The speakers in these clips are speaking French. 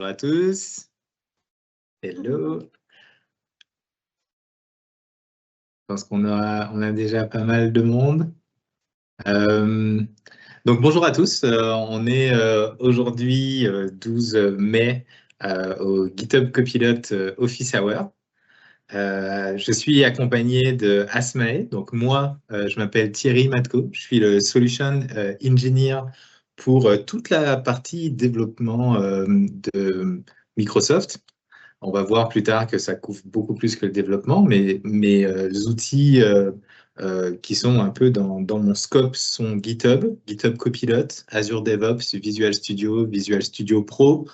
Bonjour à tous. Hello. Je pense qu'on a déjà pas mal de monde. Donc bonjour à tous. On est aujourd'hui 12 mai au GitHub Copilot Office Hour. Je suis accompagné de Asmae. Donc moi, je m'appelle Thierry Matko. Je suis le Solution Engineer pour toute la partie développement de Microsoft. On va voir plus tard que ça couvre beaucoup plus que le développement, mais les outils qui sont un peu dans mon scope sont GitHub, GitHub Copilot, Azure DevOps, Visual Studio, Visual Studio Pro.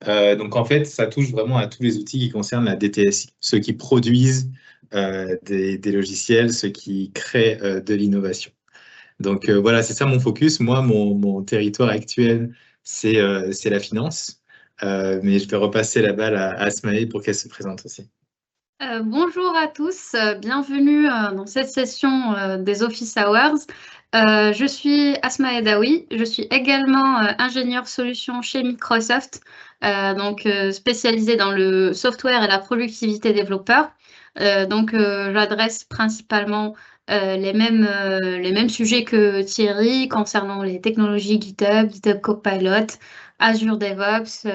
Donc en fait, ça touche vraiment à tous les outils qui concernent la DTSI, ceux qui produisent des logiciels, ceux qui créent de l'innovation. Donc voilà, c'est ça mon focus. Moi, mon territoire actuel, c'est la finance. Mais je vais repasser la balle à Asmae pour qu'elle se présente aussi. Bonjour à tous, bienvenue dans cette session des Office Hours. Je suis Asma Edaoui, je suis également ingénieure solution chez Microsoft, spécialisée dans le software et la productivité développeur. J'adresse principalement les mêmes sujets que Thierry concernant les technologies GitHub, GitHub Copilot, Azure DevOps,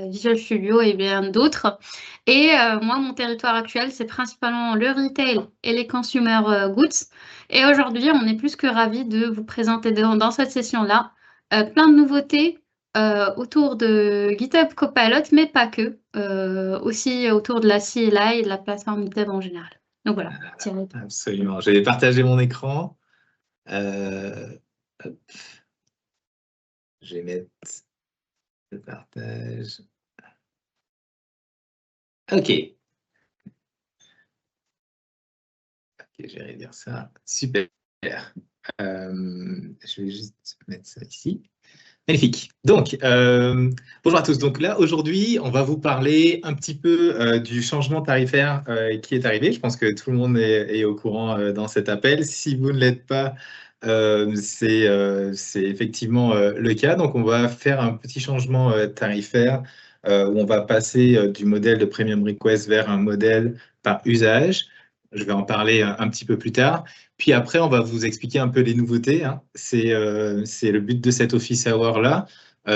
Visual Studio et bien d'autres. Moi, mon territoire actuel, c'est principalement le retail et les consumer goods. Et aujourd'hui, on est plus que ravis de vous présenter dans cette session-là plein de nouveautés autour de GitHub Copilot, mais pas que, aussi autour de la CLI et de la plateforme GitHub en général. Donc voilà, Thierry. Absolument. Je vais partager mon écran. Hop. Je vais mettre le partage. OK. Ok, je vais réduire ça. Super. Je vais juste mettre ça ici. Magnifique. Donc, bonjour à tous. Donc là, aujourd'hui, on va vous parler un petit peu du changement tarifaire qui est arrivé. Je pense que tout le monde est au courant dans cet appel. Si vous ne l'êtes pas, c'est effectivement le cas. Donc, on va faire un petit changement tarifaire où on va passer du modèle de Premium Request vers un modèle par usage. Je vais en parler un petit peu plus tard. Puis après, on va vous expliquer un peu les nouveautés, hein. C'est le but de cet Office Hour-là,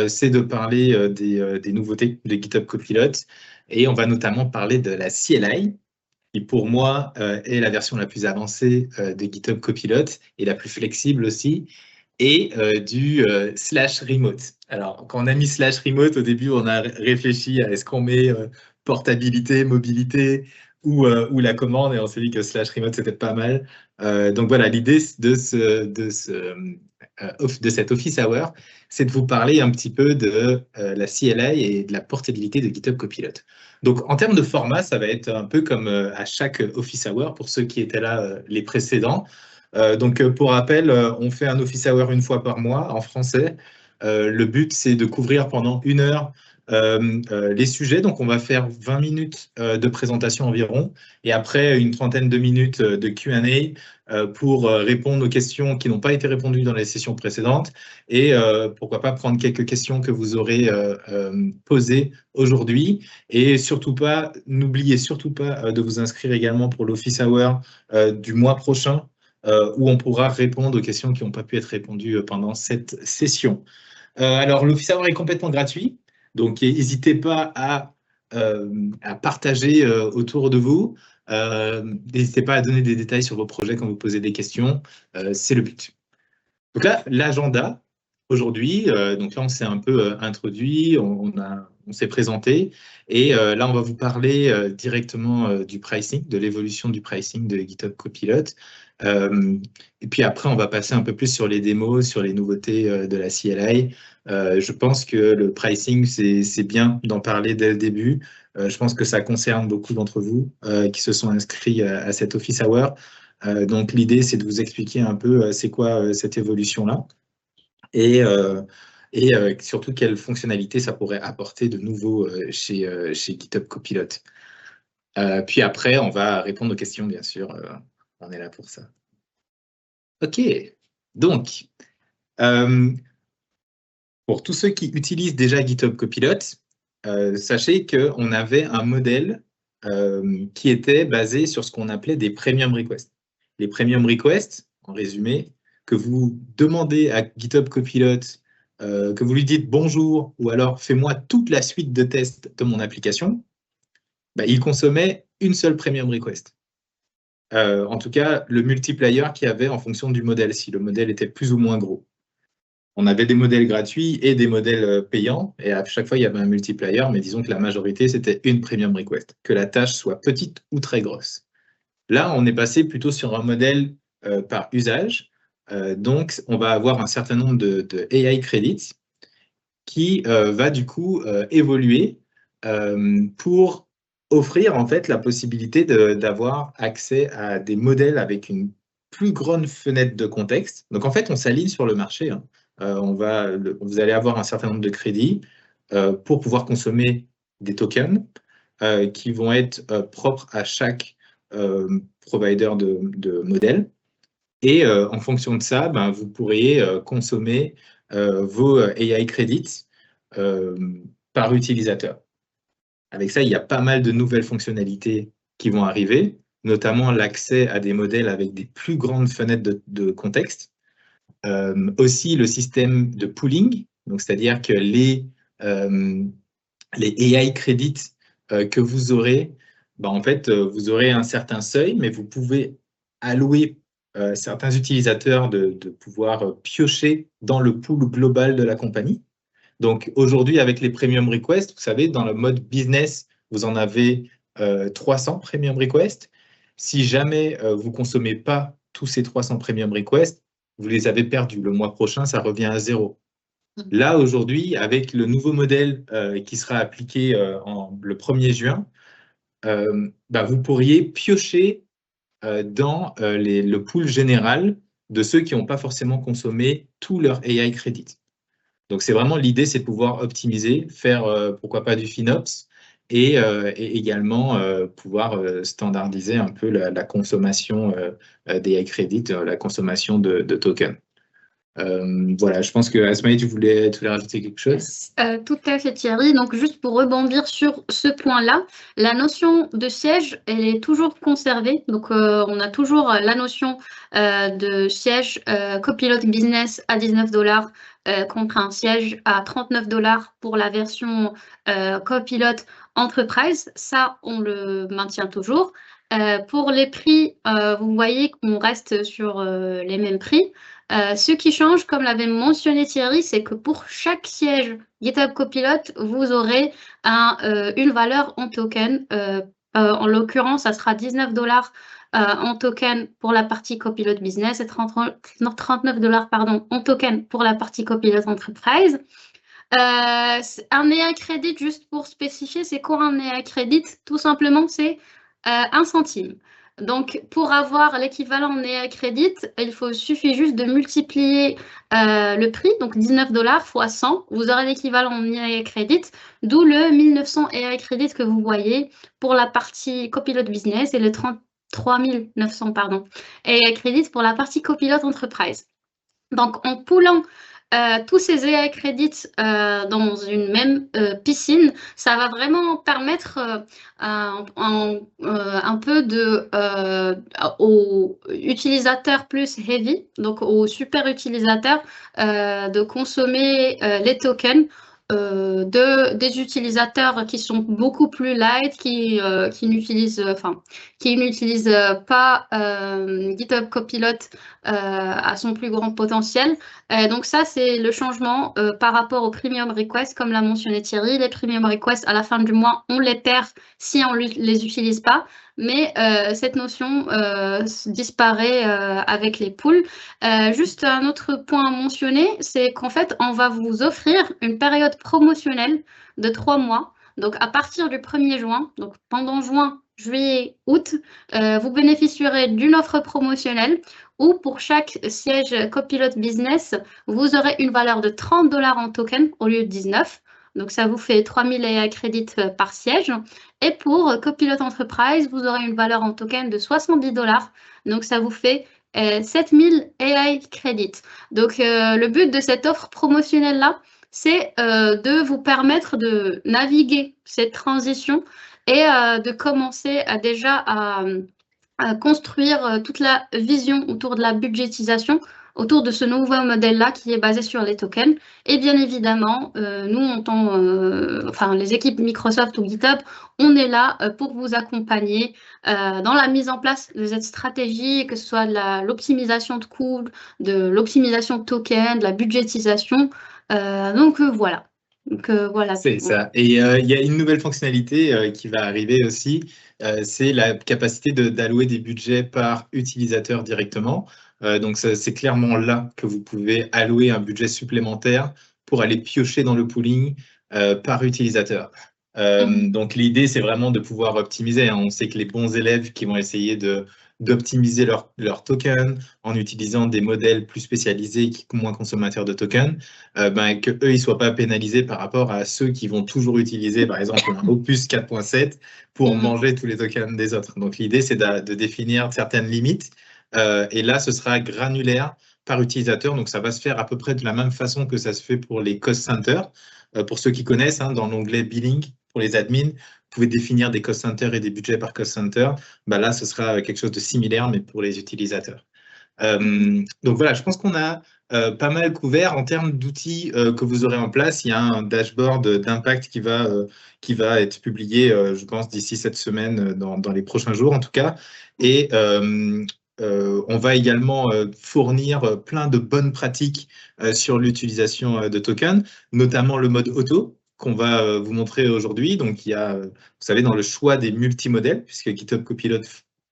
c'est de parler des nouveautés de GitHub Copilot. Et on va notamment parler de la CLI, qui pour moi est la version la plus avancée de GitHub Copilot et la plus flexible aussi, et du slash remote. Alors, quand on a mis slash remote, au début, on a réfléchi à est-ce qu'on met portabilité, mobilité ou la commande, et on s'est dit que slash remote, c'était pas mal. Donc voilà, l'idée de cet Office Hour, c'est de vous parler un petit peu de la CLI et de la portabilité de GitHub Copilot. Donc, en termes de format, ça va être un peu comme à chaque Office Hour, pour ceux qui étaient là les précédents. Pour rappel, on fait un Office Hour une fois par mois en français. Le but, c'est de couvrir pendant 1 heure les sujets. Donc, on va faire 20 minutes de présentation environ et après une trentaine de minutes de Q&A pour répondre aux questions qui n'ont pas été répondues dans les sessions précédentes et pourquoi pas prendre quelques questions que vous aurez posées aujourd'hui. Et surtout pas, n'oubliez surtout pas de vous inscrire également pour l'Office Hour du mois prochain où on pourra répondre aux questions qui n'ont pas pu être répondues pendant cette session. Alors, l'Office Hour est complètement gratuit, donc n'hésitez pas à partager autour de vous. N'hésitez pas à donner des détails sur vos projets quand vous posez des questions, c'est le but. Donc là, l'agenda aujourd'hui, donc là on s'est un peu introduit, on s'est présenté, et là on va vous parler directement du pricing, de l'évolution du pricing de GitHub Copilot. Et puis après, on va passer un peu plus sur les démos, sur les nouveautés de la CLI. Je pense que le pricing, c'est bien d'en parler dès le début. Je pense que ça concerne beaucoup d'entre vous qui se sont inscrits à cet Office Hour. Donc l'idée, c'est de vous expliquer un peu c'est quoi cette évolution-là et, surtout quelles fonctionnalités ça pourrait apporter de nouveau chez GitHub Copilot. Puis après, on va répondre aux questions, bien sûr. On est là pour ça. OK. Donc, pour tous ceux qui utilisent déjà GitHub Copilot, sachez qu'on avait un modèle qui était basé sur ce qu'on appelait des premium requests. Les premium requests, en résumé, que vous demandez à GitHub Copilot, que vous lui dites bonjour ou alors fais-moi toute la suite de tests de mon application, il consommait une seule premium request. En tout cas, le multiplier qu'il y avait en fonction du modèle, si le modèle était plus ou moins gros. On avait des modèles gratuits et des modèles payants, et à chaque fois, il y avait un multiplier, mais disons que la majorité, c'était une premium request, que la tâche soit petite ou très grosse. Là, on est passé plutôt sur un modèle par usage, donc on va avoir un certain nombre de AI credits qui va du coup évoluer pour offrir en fait la possibilité d'avoir accès à des modèles avec une plus grande fenêtre de contexte. Donc en fait, on s'aligne sur le marché, hein. Vous allez avoir un certain nombre de crédits pour pouvoir consommer des tokens qui vont être propres à chaque provider de modèles. Et en fonction de ça, vous pourriez consommer vos AI credits par utilisateur. Avec ça, il y a pas mal de nouvelles fonctionnalités qui vont arriver, notamment l'accès à des modèles avec des plus grandes fenêtres de contexte. Aussi le système de pooling, donc c'est-à-dire que les AI credits que vous aurez, en fait, vous aurez un certain seuil, mais vous pouvez allouer certains utilisateurs de pouvoir piocher dans le pool global de la compagnie. Donc aujourd'hui, avec les premium requests, vous savez, dans le mode business, vous en avez 300 premium requests. Si jamais vous ne consommez pas tous ces 300 premium requests, vous les avez perdus. Le mois prochain, ça revient à 0. Là, aujourd'hui, avec le nouveau modèle qui sera appliqué le 1er juin, vous pourriez piocher dans le pool général de ceux qui n'ont pas forcément consommé tout leur AI credit. Donc, c'est vraiment l'idée, c'est de pouvoir optimiser, faire pourquoi pas du FinOps et également pouvoir standardiser un peu la consommation des AI credits, la consommation de tokens. Voilà, je pense que Asmaï, tu voulais rajouter quelque chose? Tout à fait, Thierry. Donc, juste pour rebondir sur ce point-là, la notion de siège, elle est toujours conservée. Donc, on a toujours la notion de siège Copilot Business à 19 $ contre un siège à 39 $ pour la version Copilot Enterprise. Ça, on le maintient toujours. Pour les prix, vous voyez qu'on reste sur les mêmes prix. Ce qui change, comme l'avait mentionné Thierry, c'est que pour chaque siège GitHub Copilot, vous aurez une valeur en token. En l'occurrence, ça sera 19 $ en token pour la partie Copilot Business et 39 $ en token pour la partie Copilot Enterprise. Un AI Credit, juste pour spécifier, c'est quoi un AI Credit? Tout simplement, c'est 1 centime. Donc, pour avoir l'équivalent en AI Credit, suffit juste de multiplier le prix, donc 19 $ fois 100, vous aurez l'équivalent en AI Credit, d'où le 1900 AI Credit que vous voyez pour la partie Copilot Business et le 33 900 AI Credit pour la partie Copilot Enterprise. Donc, en poulant tous ces AI credits dans une même piscine, ça va vraiment permettre un peu aux utilisateurs plus heavy, donc aux super utilisateurs, de consommer les tokens des utilisateurs qui sont beaucoup plus light, qui n'utilisent pas GitHub Copilot à son plus grand potentiel. Donc ça, c'est le changement par rapport aux premium requests, comme l'a mentionné Thierry. Les premium requests, à la fin du mois, on les perd si on ne les utilise pas. Mais cette notion disparaît avec les pools. Juste un autre point à mentionner, c'est qu'en fait, on va vous offrir une période promotionnelle de 3 mois. Donc, à partir du 1er juin, donc pendant juin, juillet, août, vous bénéficierez d'une offre promotionnelle où pour chaque siège Copilot Business, vous aurez une valeur de 30 $ en token au lieu de 19. Donc, ça vous fait 3000 AI credits par siège. Et pour Copilot Enterprise, vous aurez une valeur en token de 70 $. Donc, ça vous fait 7000 AI credits. Donc, le but de cette offre promotionnelle-là, c'est de vous permettre de naviguer cette transition et de commencer à construire toute la vision autour de la budgétisation, autour de ce nouveau modèle-là qui est basé sur les tokens. Et bien évidemment, nous, les équipes Microsoft ou GitHub, on est là pour vous accompagner dans la mise en place de cette stratégie, que ce soit de l'optimisation de coûts, de l'optimisation de tokens, de la budgétisation. Voilà. Voilà. C'est ça. Et il y a une nouvelle fonctionnalité qui va arriver aussi, c'est la capacité d'allouer des budgets par utilisateur directement. Donc, c'est clairement là que vous pouvez allouer un budget supplémentaire pour aller piocher dans le pooling par utilisateur. Donc, l'idée, c'est vraiment de pouvoir optimiser, hein. On sait que les bons élèves qui vont essayer d'optimiser leur token en utilisant des modèles plus spécialisés, moins consommateurs de tokens, qu'eux, ils ne soient pas pénalisés par rapport à ceux qui vont toujours utiliser, par exemple, un Opus 4.7 pour manger tous les tokens des autres. Donc, l'idée, c'est de définir certaines limites. Et là, ce sera granulaire par utilisateur. Donc, ça va se faire à peu près de la même façon que ça se fait pour les cost centers. Pour ceux qui connaissent, hein, dans l'onglet Billing, pour les admins, vous pouvez définir des cost centers et des budgets par cost center. Là, ce sera quelque chose de similaire, mais pour les utilisateurs. Donc voilà, je pense qu'on a pas mal couvert. En termes d'outils que vous aurez en place, il y a un dashboard d'impact qui va être publié, je pense, d'ici cette semaine, dans les prochains jours en tout cas. Et on va également fournir plein de bonnes pratiques sur l'utilisation de tokens, notamment le mode auto qu'on va vous montrer aujourd'hui. Donc, il y a, vous savez, dans le choix des multimodèles, puisque GitHub Copilot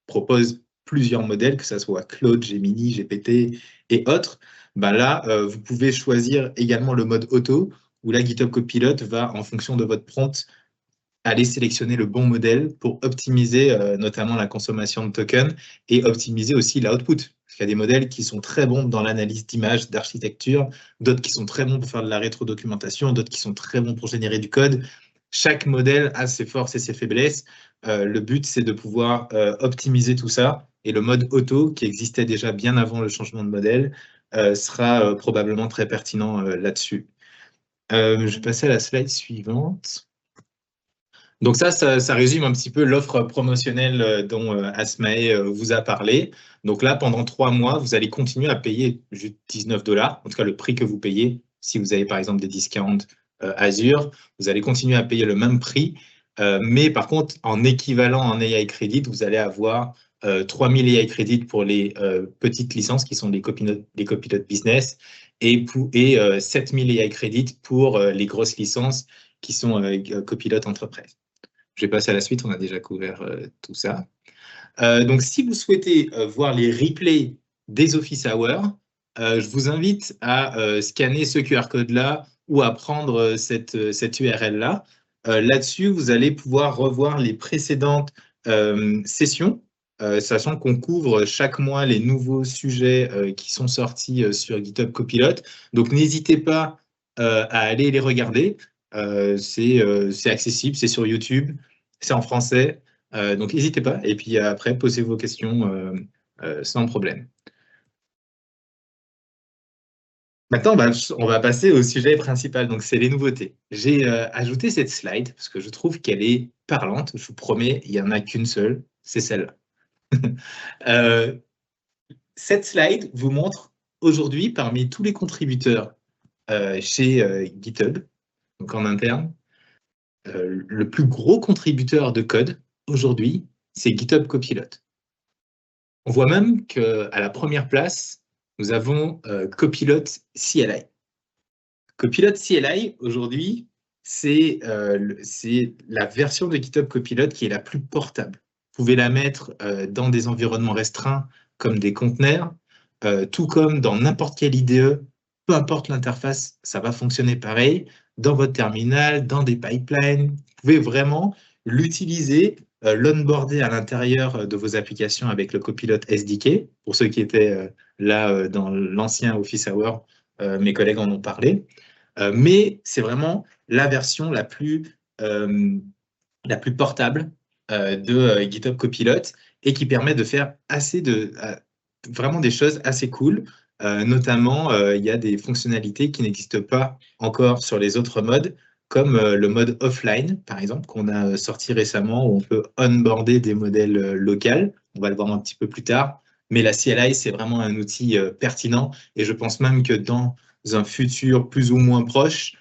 propose plusieurs modèles, que ce soit Claude, Gemini, GPT et autres. Là, vous pouvez choisir également le mode auto, où la GitHub Copilot va, en fonction de votre prompt, aller sélectionner le bon modèle pour optimiser notamment la consommation de tokens et optimiser aussi l'output. Parce qu'il y a des modèles qui sont très bons dans l'analyse d'images, d'architecture, d'autres qui sont très bons pour faire de la rétrodocumentation, d'autres qui sont très bons pour générer du code. Chaque modèle a ses forces et ses faiblesses. Le but, c'est de pouvoir optimiser tout ça. Et le mode auto, qui existait déjà bien avant le changement de modèle, sera probablement très pertinent là-dessus. Je vais passer à la slide suivante. Donc ça résume un petit peu l'offre promotionnelle dont Asmae vous a parlé. Donc là, pendant 3 mois, vous allez continuer à payer juste $19, en tout cas le prix que vous payez. Si vous avez par exemple des discounts Azure, vous allez continuer à payer le même prix. Mais par contre, en équivalent en AI Credit, vous allez avoir 3000 AI Credit pour les petites licences qui sont les Copilot Business et 7000 AI Credit pour les grosses licences qui sont Copilot Enterprise. Je vais passer à la suite, on a déjà couvert tout ça. Donc, si vous souhaitez voir les replays des Office Hours, je vous invite à scanner ce QR code-là ou à prendre cette URL-là. Là-dessus, vous allez pouvoir revoir les précédentes sessions, sachant qu'on couvre chaque mois les nouveaux sujets qui sont sortis sur GitHub Copilot. Donc, n'hésitez pas à aller les regarder. C'est accessible, c'est sur YouTube, c'est en français, donc n'hésitez pas. Et puis après, posez vos questions sans problème. Maintenant, on va passer au sujet principal, donc c'est les nouveautés. J'ai ajouté cette slide parce que je trouve qu'elle est parlante. Je vous promets, il n'y en a qu'une seule, c'est celle-là. Cette slide vous montre aujourd'hui, parmi tous les contributeurs chez GitHub, donc en interne, le plus gros contributeur de code aujourd'hui, c'est GitHub Copilot. On voit même qu'à la première place, nous avons Copilot CLI. Copilot CLI, aujourd'hui, c'est la version de GitHub Copilot qui est la plus portable. Vous pouvez la mettre dans des environnements restreints comme des conteneurs, tout comme dans n'importe quelle IDE, peu importe l'interface, ça va fonctionner pareil. Dans votre terminal, dans des pipelines, vous pouvez vraiment l'utiliser, l'onboarder à l'intérieur de vos applications avec le Copilot SDK. Pour ceux qui étaient là dans l'ancien Office Hour, mes collègues en ont parlé. Mais c'est vraiment la version la plus portable de GitHub Copilot et qui permet de faire vraiment des choses assez cool. Notamment, il y a des fonctionnalités qui n'existent pas encore sur les autres modes, comme le mode offline, par exemple, qu'on a sorti récemment, où on peut onboarder des modèles locaux. On va le voir un petit peu plus tard. Mais la CLI, c'est vraiment un outil pertinent. Et je pense même que dans un futur plus ou moins proche,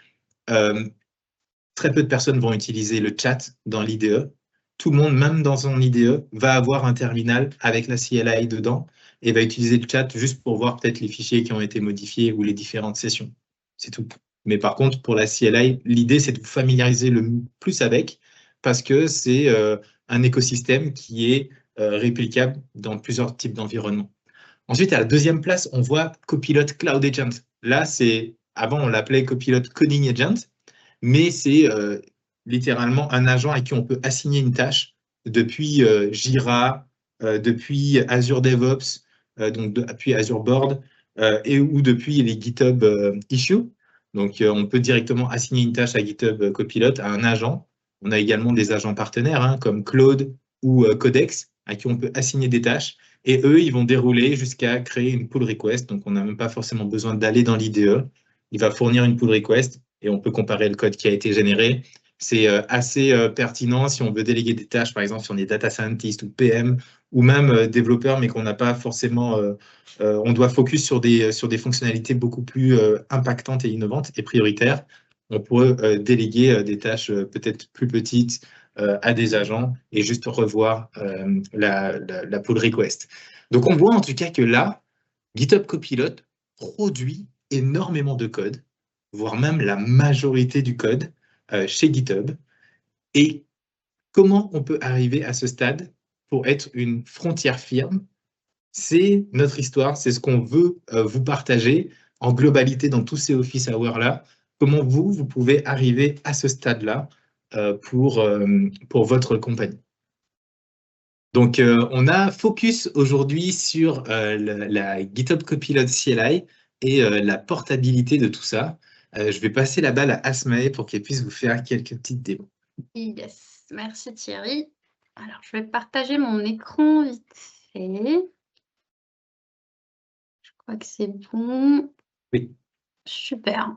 très peu de personnes vont utiliser le chat dans l'IDE. Tout le monde, même dans son IDE, va avoir un terminal avec la CLI dedans et va utiliser le chat juste pour voir peut-être les fichiers qui ont été modifiés ou les différentes sessions. C'est tout. Mais par contre, pour la CLI, l'idée, c'est de vous familiariser le plus avec parce que c'est un écosystème qui est réplicable dans plusieurs types d'environnements. Ensuite, à la deuxième place, on voit Copilot Cloud Agent. Là, avant, on l'appelait Copilot Coding Agent, mais c'est littéralement un agent à qui on peut assigner une tâche depuis Jira, depuis Azure DevOps, donc depuis Azure Board, ou depuis les GitHub Issues. Donc, on peut directement assigner une tâche à GitHub Copilot, à un agent. On a également des agents partenaires, hein, comme Claude ou Codex, à qui on peut assigner des tâches. Et eux, ils vont dérouler jusqu'à créer une pull request. Donc, on n'a même pas forcément besoin d'aller dans l'IDE. Il va fournir une pull request et on peut comparer le code qui a été généré. C'est assez pertinent si on veut déléguer des tâches, par exemple, si on est data scientist ou PM, ou même développeur, mais qu'on n'a pas forcément... on doit focus sur des fonctionnalités beaucoup plus impactantes et innovantes et prioritaires. On pourrait déléguer des tâches peut-être plus petites à des agents et juste revoir la pull request. Donc, on voit en tout cas que là, GitHub Copilot produit énormément de code, voire même la majorité du code chez GitHub. Et comment on peut arriver à ce stade pour être une frontière firme? C'est notre histoire, c'est ce qu'on veut vous partager en globalité dans tous ces office hours-là. Comment vous pouvez arriver à ce stade-là pour votre compagnie. Donc, on a focus aujourd'hui sur la GitHub Copilot CLI et la portabilité de tout ça. Je vais passer la balle à Asmae pour qu'elle puisse vous faire quelques petites démos. Yes, merci Thierry. Alors, je vais partager mon écran vite fait. Je crois que c'est bon. Oui. Super.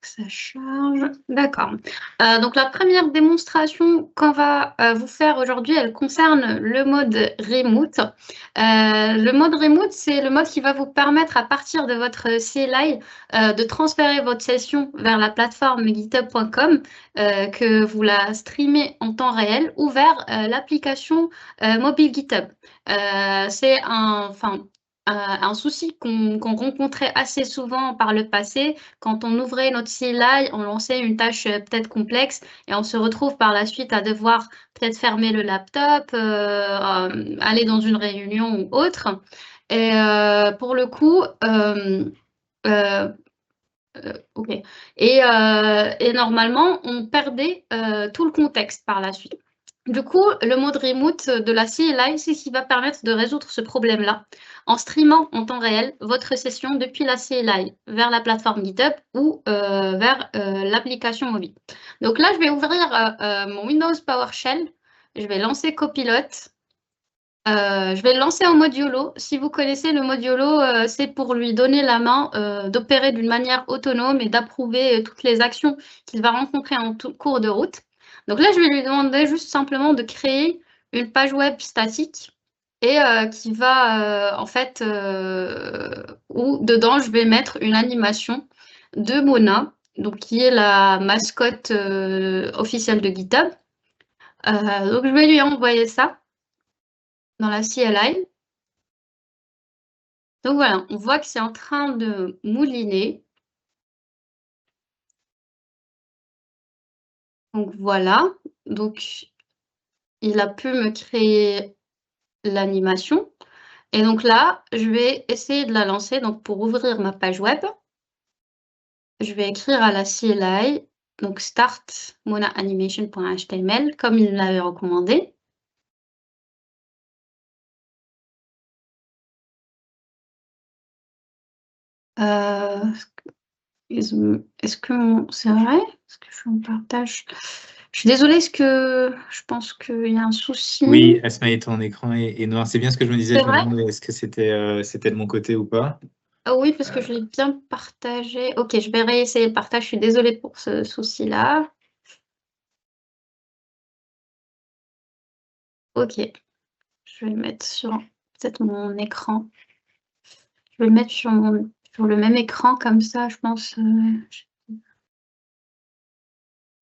Ça charge. D'accord. Donc, la première démonstration qu'on va vous faire aujourd'hui, elle concerne le mode remote. Le mode remote, c'est le mode qui va vous permettre, à partir de votre CLI, de transférer votre session vers la plateforme github.com, que vous la streamez en temps réel, ou vers l'application mobile GitHub. C'est un souci qu'on rencontrait assez souvent par le passé. Quand on ouvrait notre CLI, on lançait une tâche peut-être complexe et on se retrouve par la suite à devoir peut-être fermer le laptop, aller dans une réunion ou autre. Et pour le coup, ok. Et normalement, on perdait tout le contexte par la suite. Du coup, le mode remote de la CLI, c'est ce qui va permettre de résoudre ce problème-là en streamant en temps réel votre session depuis la CLI vers la plateforme GitHub ou vers l'application mobile. Donc là, je vais ouvrir mon Windows PowerShell. Je vais lancer Copilot. Je vais le lancer en mode YOLO. Si vous connaissez le mode YOLO, c'est pour lui donner la main d'opérer d'une manière autonome et d'approuver toutes les actions qu'il va rencontrer en cours de route. Donc là, je vais lui demander juste simplement de créer une page web statique et qui va, où dedans, je vais mettre une animation de Mona, donc qui est la mascotte officielle de GitHub. Donc, je vais lui envoyer ça dans la CLI. Donc voilà, on voit que c'est en train de mouliner. Donc voilà, donc il a pu me créer l'animation. Et donc là, je vais essayer de la lancer. Donc pour ouvrir ma page web, je vais écrire à la CLI, donc start monaanimation.html, comme il l'avait recommandé. Est-ce que c'est vrai? Est-ce que je suis en partage? Je suis désolée, est-ce que je pense qu'il y a un souci? Oui, Asma, ton écran est noir. C'est bien ce que je me disais. C'est Je me vrai? demandais est-ce que c'était de mon côté ou pas. Ah oui, parce que je l'ai bien partagé. Ok, je vais réessayer le partage. Je suis désolée pour ce souci-là. Ok, je vais le mettre sur peut-être mon écran. Je vais le mettre sur le même écran, comme ça, je pense.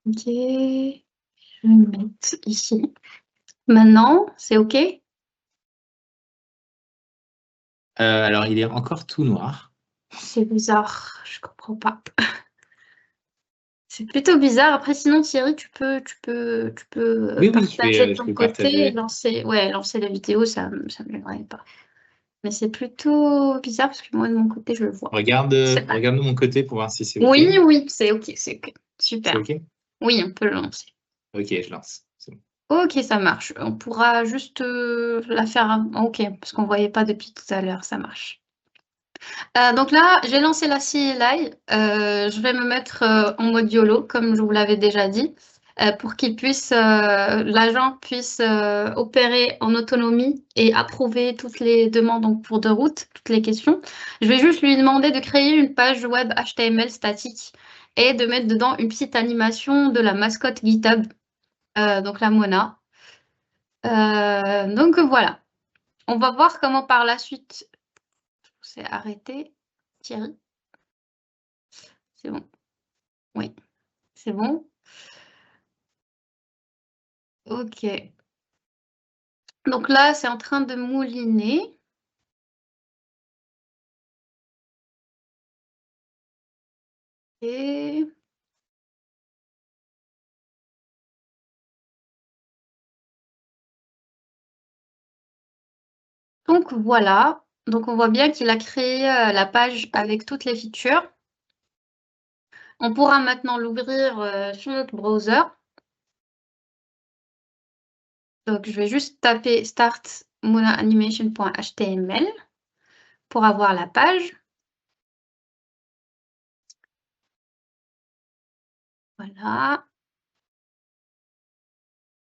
Ok, je vais le mettre ici. Maintenant, c'est ok? Alors, il est encore tout noir. C'est bizarre, je comprends pas. C'est plutôt bizarre. Après, sinon, Thierry, tu peux Oui, oui, partager de je ton peux côté et partager. lancer la vidéo, ça me gênerait pas. Mais c'est plutôt bizarre parce que moi, de mon côté, je le vois. C'est pas. Regarde de mon côté pour voir si c'est OK. Oui, oui, c'est ok, c'est ok. C'est Super. OK? Oui, on peut le lancer. OK, je lance. C'est bon. Ok, ça marche. On pourra juste la faire. Ok, parce qu'on voyait pas depuis tout à l'heure, ça marche. Donc là, j'ai lancé la CLI. Je vais me mettre en mode YOLO, comme je vous l'avais déjà dit, pour l'agent puisse opérer en autonomie et approuver toutes les demandes en cours de route, toutes les questions. Je vais juste lui demander de créer une page web HTML statique et de mettre dedans une petite animation de la mascotte GitHub, donc la Mona. Donc voilà. On va voir comment par la suite. C'est arrêté. Thierry, c'est bon. Oui. C'est bon? Ok. Donc là, c'est en train de mouliner. Et donc voilà. Donc on voit bien qu'il a créé la page avec toutes les features. On pourra maintenant l'ouvrir sur notre browser. Donc je vais juste taper start monaanimation.html pour avoir la page. Voilà.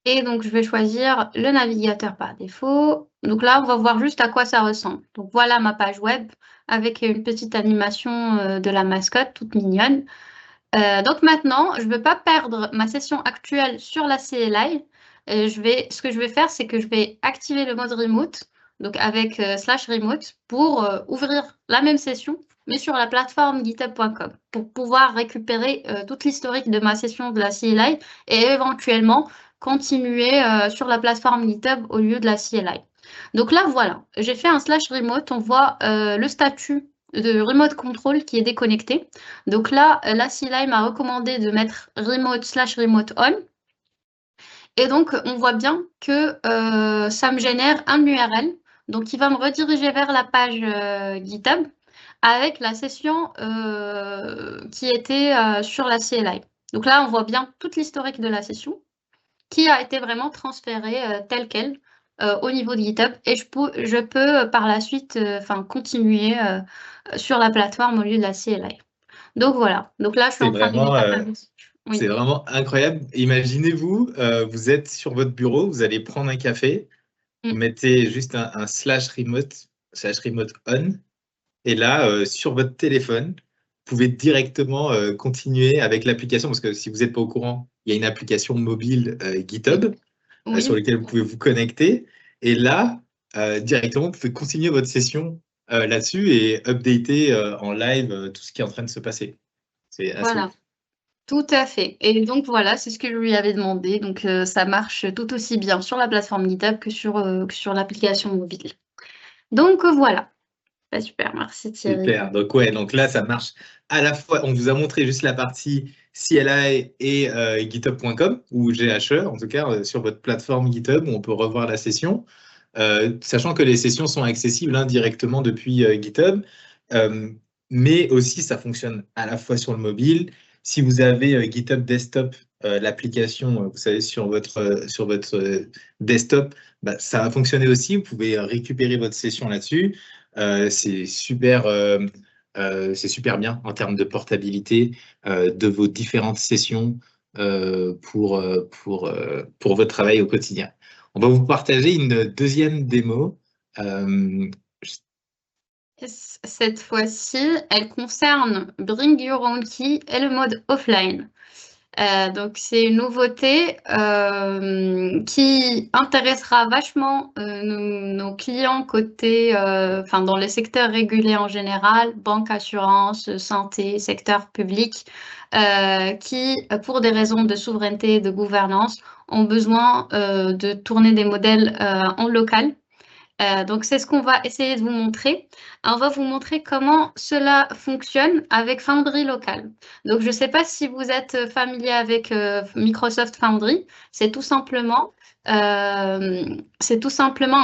Et donc, je vais choisir le navigateur par défaut. Donc là, on va voir juste à quoi ça ressemble. Donc voilà ma page web avec une petite animation de la mascotte, toute mignonne. Donc maintenant, je ne veux pas perdre ma session actuelle sur la CLI. Ce que je vais faire, c'est que je vais activer le mode remote, donc avec /remote, pour ouvrir la même session, mais sur la plateforme github.com, pour pouvoir récupérer toute l'historique de ma session de la CLI et éventuellement continuer sur la plateforme GitHub au lieu de la CLI. Donc là, voilà, j'ai fait un /remote, on voit le statut de remote control qui est déconnecté. Donc là, la CLI m'a recommandé de mettre remote/remote on. Et donc, on voit bien que ça me génère un URL. Donc, il va me rediriger vers la page GitHub avec la session qui était sur la CLI. Donc là, on voit bien toute l'historique de la session qui a été vraiment transférée telle qu'elle au niveau de GitHub. Et je peux par la suite continuer sur la plateforme au lieu de la CLI. Donc voilà. Donc là, je suis C'est en train de vraiment, mettre la page. c'est Oui. vraiment incroyable. Imaginez-vous, vous êtes sur votre bureau, vous allez prendre un café, vous Mm. mettez juste un /remote on, et là, sur votre téléphone, vous pouvez directement continuer avec l'application, parce que si vous n'êtes pas au courant, il y a une application mobile Oui. GitHub sur Oui. laquelle vous pouvez vous connecter. Et là, directement, vous pouvez continuer votre session là-dessus et updater en live tout ce qui est en train de se passer. C'est assez Voilà. ouf. Tout à fait. Et donc voilà, c'est ce que je lui avais demandé. Donc ça marche tout aussi bien sur la plateforme GitHub que sur l'application mobile. Donc voilà. Bah, super, merci Thierry. Super. Donc ouais, donc là, ça marche à la fois. On vous a montré juste la partie CLI et github.com ou GHE, en tout cas sur votre plateforme GitHub où on peut revoir la session. Sachant que les sessions sont accessibles directement depuis GitHub, euh, mais aussi ça fonctionne à la fois sur le mobile. Si vous avez GitHub Desktop, l'application, vous savez, sur votre desktop, bah, ça va fonctionner aussi. Vous pouvez récupérer votre session là-dessus. C'est super bien en termes de portabilité de vos différentes sessions. pour votre travail au quotidien. On va vous partager une deuxième démo. Cette fois-ci, elle concerne Bring Your Own Key et le mode offline. Donc, c'est une nouveauté qui intéressera vachement nos clients côté, dans les secteurs régulés en général, banque, assurance, santé, secteur public, qui, pour des raisons de souveraineté et de gouvernance, ont besoin de tourner des modèles en local. Donc, c'est ce qu'on va essayer de vous montrer. On va vous montrer comment cela fonctionne avec Foundry Local. Donc, je ne sais pas si vous êtes familier avec Microsoft Foundry. C'est tout simplement un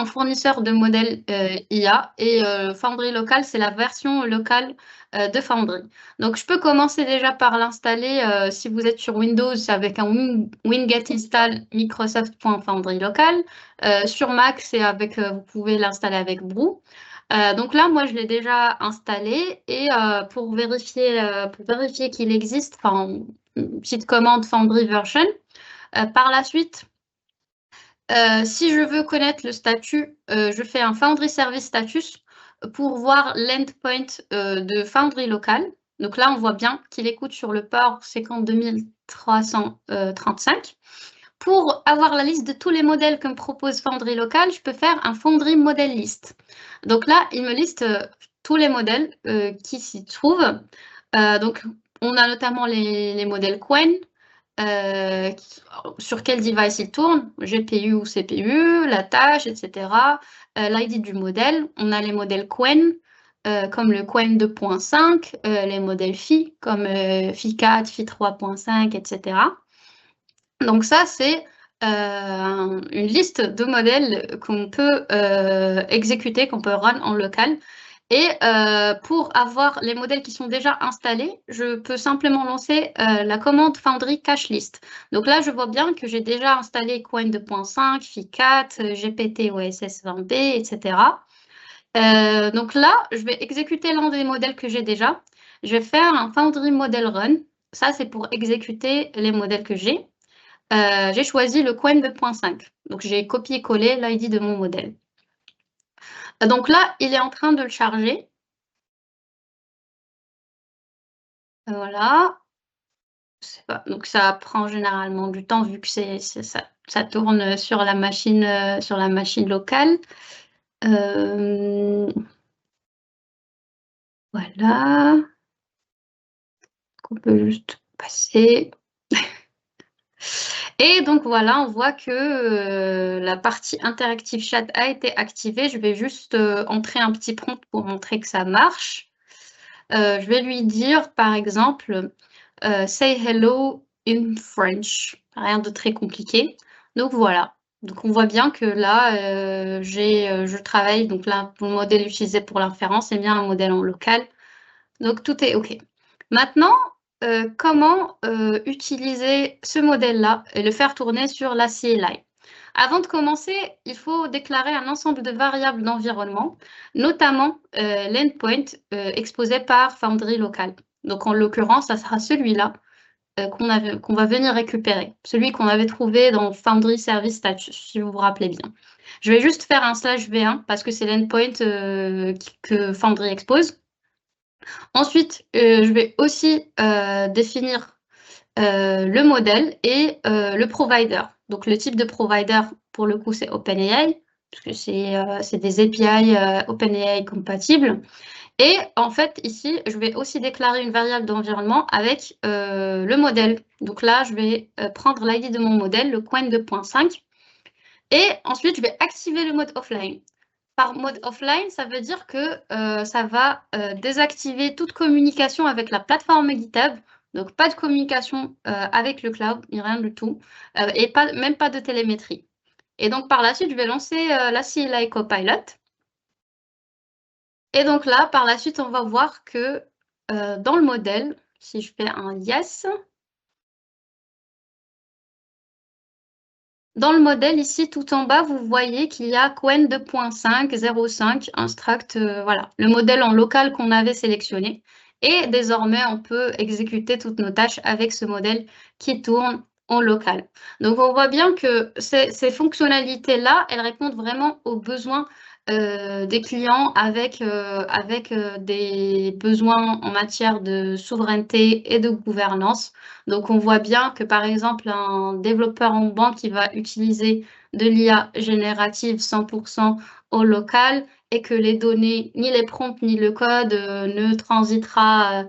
fournisseur de modèles IA et Foundry Local, c'est la version locale de Foundry. Donc, je peux commencer déjà par l'installer. Si vous êtes sur Windows, c'est avec un winget install Microsoft.Foundry Local. Sur Mac, c'est avec, vous pouvez l'installer avec Brew. Donc là, moi, je l'ai déjà installé et pour vérifier qu'il existe, une petite commande Foundry version. Par la suite, si je veux connaître le statut, je fais un Foundry Service Status pour voir l'endpoint de Foundry Local. Donc là, on voit bien qu'il écoute sur le port 52335. Pour avoir la liste de tous les modèles que me propose Foundry Local, je peux faire un Foundry Model List. Donc là, il me liste tous les modèles qui s'y trouvent. Donc, on a notamment les modèles Qwen, sur quel device ils tournent, GPU ou CPU, la tâche, etc. L'ID du modèle. On a les modèles Qwen, comme le Qwen 2.5, les modèles Phi, comme Phi 4, Phi 3.5, etc. Donc ça, c'est une liste de modèles qu'on peut exécuter, qu'on peut run en local. Et pour avoir les modèles qui sont déjà installés, je peux simplement lancer la commande Foundry Cache List. Donc là, je vois bien que j'ai déjà installé Qwen 2.5, Phi 4, GPT OSS 20B, etc. Donc là, je vais exécuter l'un des modèles que j'ai déjà. Je vais faire un Foundry Model Run. Ça, c'est pour exécuter les modèles que j'ai. J'ai choisi le Qwen 2.5. Donc, j'ai copié-collé l'ID de mon modèle. Donc là, il est en train de le charger. Voilà. Donc, ça prend généralement du temps vu que ça tourne sur la machine locale. Voilà. On peut juste passer. Et donc voilà, on voit que la partie interactive chat a été activée. Je vais juste entrer un petit prompt pour montrer que ça marche. Je vais lui dire, par exemple, say hello in French. Rien de très compliqué. Donc voilà. Donc on voit bien que là, je travaille. Donc là, le modèle utilisé pour l'inférence est bien un modèle en local. Donc tout est OK. Maintenant, comment utiliser ce modèle-là et le faire tourner sur la CLI. Avant de commencer, il faut déclarer un ensemble de variables d'environnement, notamment l'endpoint exposé par Foundry Local. Donc en l'occurrence, ça sera celui-là qu'on va venir récupérer, celui qu'on avait trouvé dans Foundry Service Status, si vous vous rappelez bien. Je vais juste faire un /v1 parce que c'est l'endpoint que Foundry expose. Ensuite, je vais aussi définir le modèle et le provider. Donc, le type de provider, pour le coup, c'est OpenAI, parce que c'est des API OpenAI compatibles. Et en fait, ici, je vais aussi déclarer une variable d'environnement avec le modèle. Donc là, je vais prendre l'ID de mon modèle, le Qwen 2.5. Et ensuite, je vais activer le mode offline. Par mode offline, ça veut dire que ça va désactiver toute communication avec la plateforme GitHub. Donc, pas de communication avec le cloud, ni rien du tout. Et même pas de télémétrie. Et donc, par la suite, je vais lancer la CLI Copilot. Et donc là, par la suite, on va voir que dans le modèle, si je fais un yes, dans le modèle, ici, tout en bas, vous voyez qu'il y a Qwen 2.5, 0.5, instruct, voilà, le modèle en local qu'on avait sélectionné. Et désormais, on peut exécuter toutes nos tâches avec ce modèle qui tourne en local. Donc, on voit bien que ces fonctionnalités-là, elles répondent vraiment aux besoins des clients avec des besoins en matière de souveraineté et de gouvernance. Donc, on voit bien que, par exemple, un développeur en banque qui va utiliser de l'IA générative 100% au local et que les données, ni les prompts, ni le code ne transitera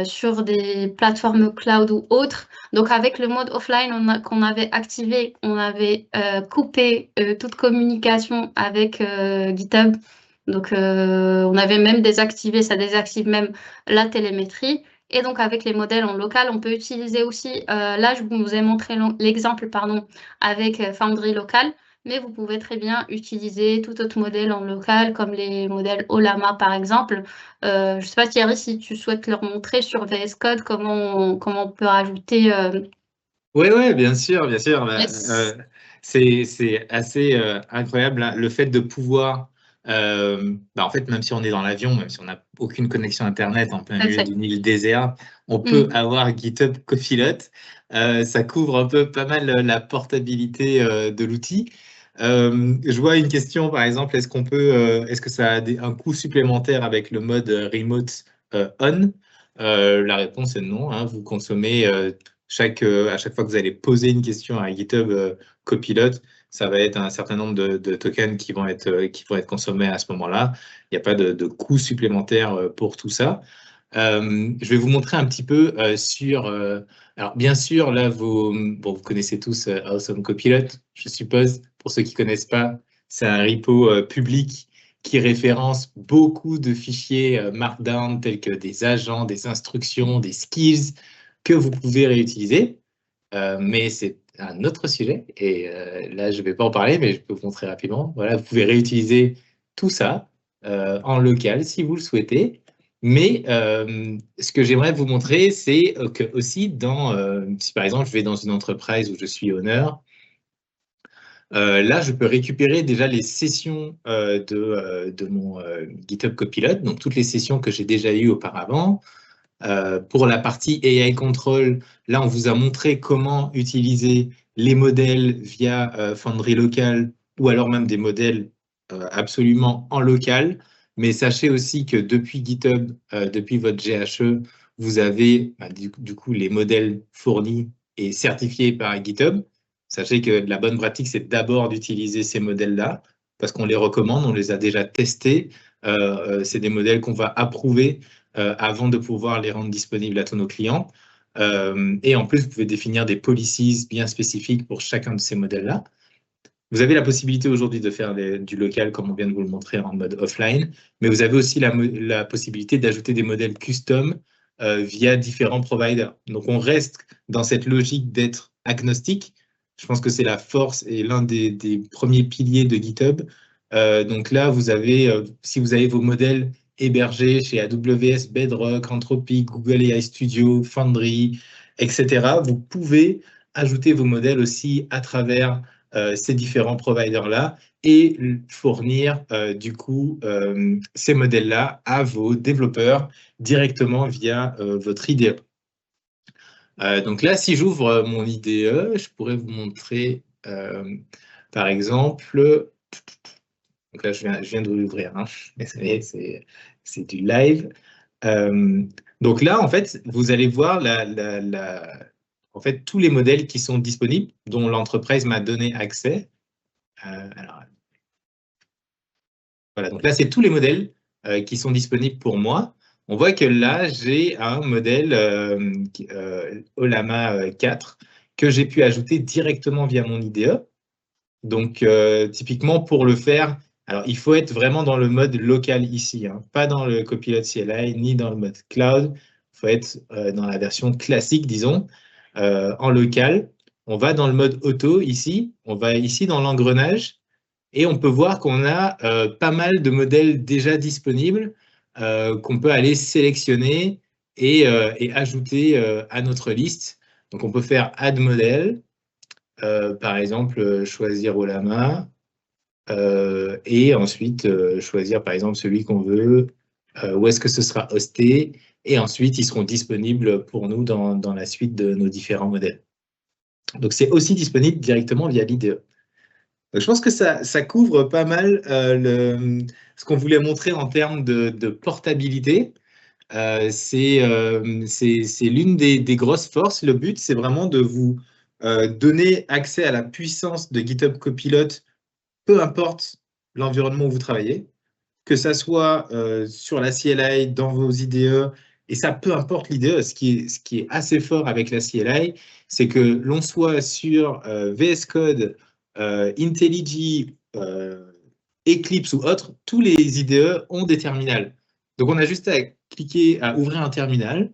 sur des plateformes cloud ou autres. Donc, avec le mode offline qu'on avait activé, on avait coupé toute communication avec GitHub. Donc, on avait même désactivé, ça désactive même la télémétrie. Et donc, avec les modèles en local, on peut utiliser aussi, là, je vous ai montré l'exemple, pardon, avec Foundry Local, mais vous pouvez très bien utiliser tout autre modèle en local, comme les modèles Olama, par exemple. Je ne sais pas, Thierry, si tu souhaites leur montrer sur VS Code comment on peut rajouter. Oui, ouais, bien sûr, bien sûr. Yes. C'est assez incroyable hein, le fait de pouvoir, en fait, même si on est dans l'avion, même si on n'a aucune connexion Internet en plein Tout à milieu fait. d'une île déserte, on peut Mm. avoir GitHub Copilot. Ça couvre un peu pas mal la portabilité de l'outil. Je vois une question, par exemple, est-ce que ça a un coût supplémentaire avec le mode remote on? La réponse est non, hein. Vous consommez à chaque fois que vous allez poser une question à GitHub Copilot, ça va être un certain nombre de tokens qui vont être consommés à ce moment-là. Il n'y a pas de coût supplémentaire pour tout ça. Je vais vous montrer un petit peu alors, bien sûr, là, vous connaissez tous Awesome Copilot, je suppose. Pour ceux qui ne connaissent pas, c'est un repo public qui référence beaucoup de fichiers Markdown tels que des agents, des instructions, des skills que vous pouvez réutiliser. Mais c'est un autre sujet. Et là, je ne vais pas en parler, mais je peux vous montrer rapidement. Voilà, vous pouvez réutiliser tout ça en local si vous le souhaitez. Mais ce que j'aimerais vous montrer, c'est que aussi si par exemple je vais dans une entreprise où je suis honneur, là je peux récupérer déjà les sessions de mon GitHub Copilot, donc toutes les sessions que j'ai déjà eues auparavant. Pour la partie AI Control, là on vous a montré comment utiliser les modèles via Foundry Local ou alors même des modèles absolument en local. Mais sachez aussi que depuis GitHub, depuis votre GHE, vous avez du coup les modèles fournis et certifiés par GitHub. Sachez que la bonne pratique, c'est d'abord d'utiliser ces modèles-là parce qu'on les recommande, on les a déjà testés. C'est des modèles qu'on va approuver avant de pouvoir les rendre disponibles à tous nos clients. Et en plus, vous pouvez définir des policies bien spécifiques pour chacun de ces modèles-là. Vous avez la possibilité aujourd'hui de faire du local, comme on vient de vous le montrer, en mode offline, mais vous avez aussi la possibilité d'ajouter des modèles custom via différents providers. Donc, on reste dans cette logique d'être agnostique. Je pense que c'est la force et l'un des premiers piliers de GitHub. Donc là, si vous avez vos modèles hébergés chez AWS, Bedrock, Anthropic, Google AI Studio, Foundry, etc., vous pouvez ajouter vos modèles aussi à travers ces différents providers-là et fournir du coup ces modèles-là à vos développeurs directement via votre IDE. Donc là, si j'ouvre mon IDE, je pourrais vous montrer par exemple, donc là je viens de l'ouvrir, hein. C'est du live. Donc là, en fait, vous allez voir en fait, tous les modèles qui sont disponibles, dont l'entreprise m'a donné accès. Alors, voilà, donc là, c'est tous les modèles qui sont disponibles pour moi. On voit que là, j'ai un modèle Olama 4 que j'ai pu ajouter directement via mon IDE. Donc, typiquement, pour le faire, alors il faut être vraiment dans le mode local ici, hein, pas dans le Copilot CLI ni dans le mode cloud. Il faut être dans la version classique, disons, en local. On va dans le mode auto ici. On va ici dans l'engrenage. Et on peut voir qu'on a pas mal de modèles déjà disponibles qu'on peut aller sélectionner et ajouter à notre liste. Donc, on peut faire Add modèle, par exemple, choisir Olama, et ensuite choisir, par exemple, celui qu'on veut, où est-ce que ce sera hosté, Et ensuite, ils seront disponibles pour nous dans la suite de nos différents modèles. Donc, c'est aussi disponible directement via l'IDE. Je pense que ça couvre pas mal ce qu'on voulait montrer en termes de portabilité. C'est l'une des grosses forces. Le but, c'est vraiment de vous donner accès à la puissance de GitHub Copilot, peu importe l'environnement où vous travaillez, que ça soit sur la CLI, dans vos IDE, et ça, peu importe l'IDE. Ce qui est assez fort avec la CLI, c'est que l'on soit sur VS Code, IntelliJ, Eclipse ou autre, tous les IDE ont des terminals. Donc, on a juste à cliquer, à ouvrir un terminal,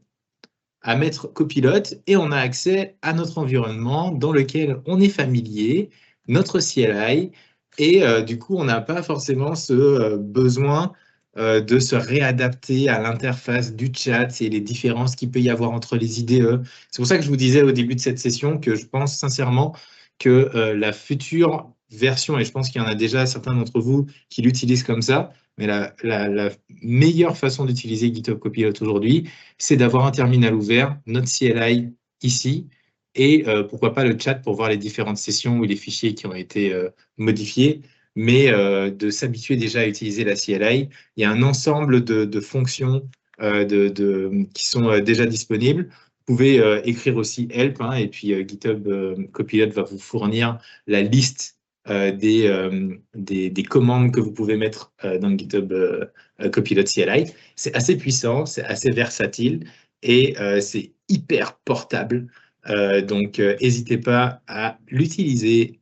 à mettre copilote, et on a accès à notre environnement dans lequel on est familier, notre CLI, et du coup, on n'a pas forcément ce besoin de se réadapter à l'interface du chat et les différences qu'il peut y avoir entre les IDE. C'est pour ça que je vous disais au début de cette session que je pense sincèrement que la future version, et je pense qu'il y en a déjà certains d'entre vous qui l'utilisent comme ça, mais la meilleure façon d'utiliser GitHub Copilot aujourd'hui, c'est d'avoir un terminal ouvert, notre CLI ici, et pourquoi pas le chat pour voir les différentes sessions ou les fichiers qui ont été modifiés, mais de s'habituer déjà à utiliser la CLI. Il y a un ensemble de fonctions qui sont déjà disponibles. Vous pouvez écrire aussi help, hein, et puis GitHub Copilot va vous fournir la liste des commandes que vous pouvez mettre dans GitHub Copilot CLI. C'est assez puissant, c'est assez versatile et c'est hyper portable. Donc, n'hésitez pas à l'utiliser.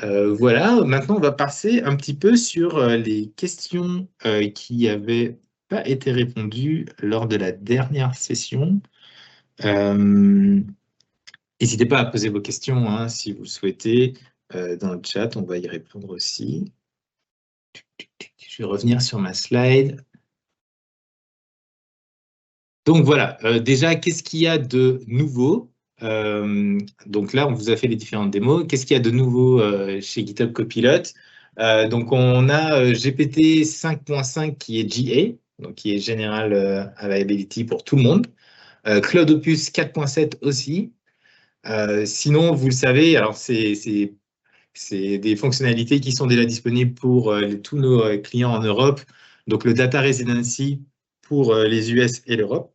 Voilà, maintenant, on va passer un petit peu sur les questions qui n'avaient pas été répondues lors de la dernière session. N'hésitez pas à poser vos questions hein, si vous le souhaitez dans le chat, on va y répondre aussi. Je vais revenir sur ma slide. Donc voilà, déjà, qu'est-ce qu'il y a de nouveau? Donc là, on vous a fait les différentes démos. Qu'est-ce qu'il y a de nouveau chez GitHub Copilot? Donc on a GPT 5.5 qui est GA, donc qui est General Availability pour tout le monde. Cloud Opus 4.7 aussi. Sinon, vous le savez, alors c'est des fonctionnalités qui sont déjà disponibles pour tous nos clients en Europe. Donc le Data Residency pour les US et l'Europe.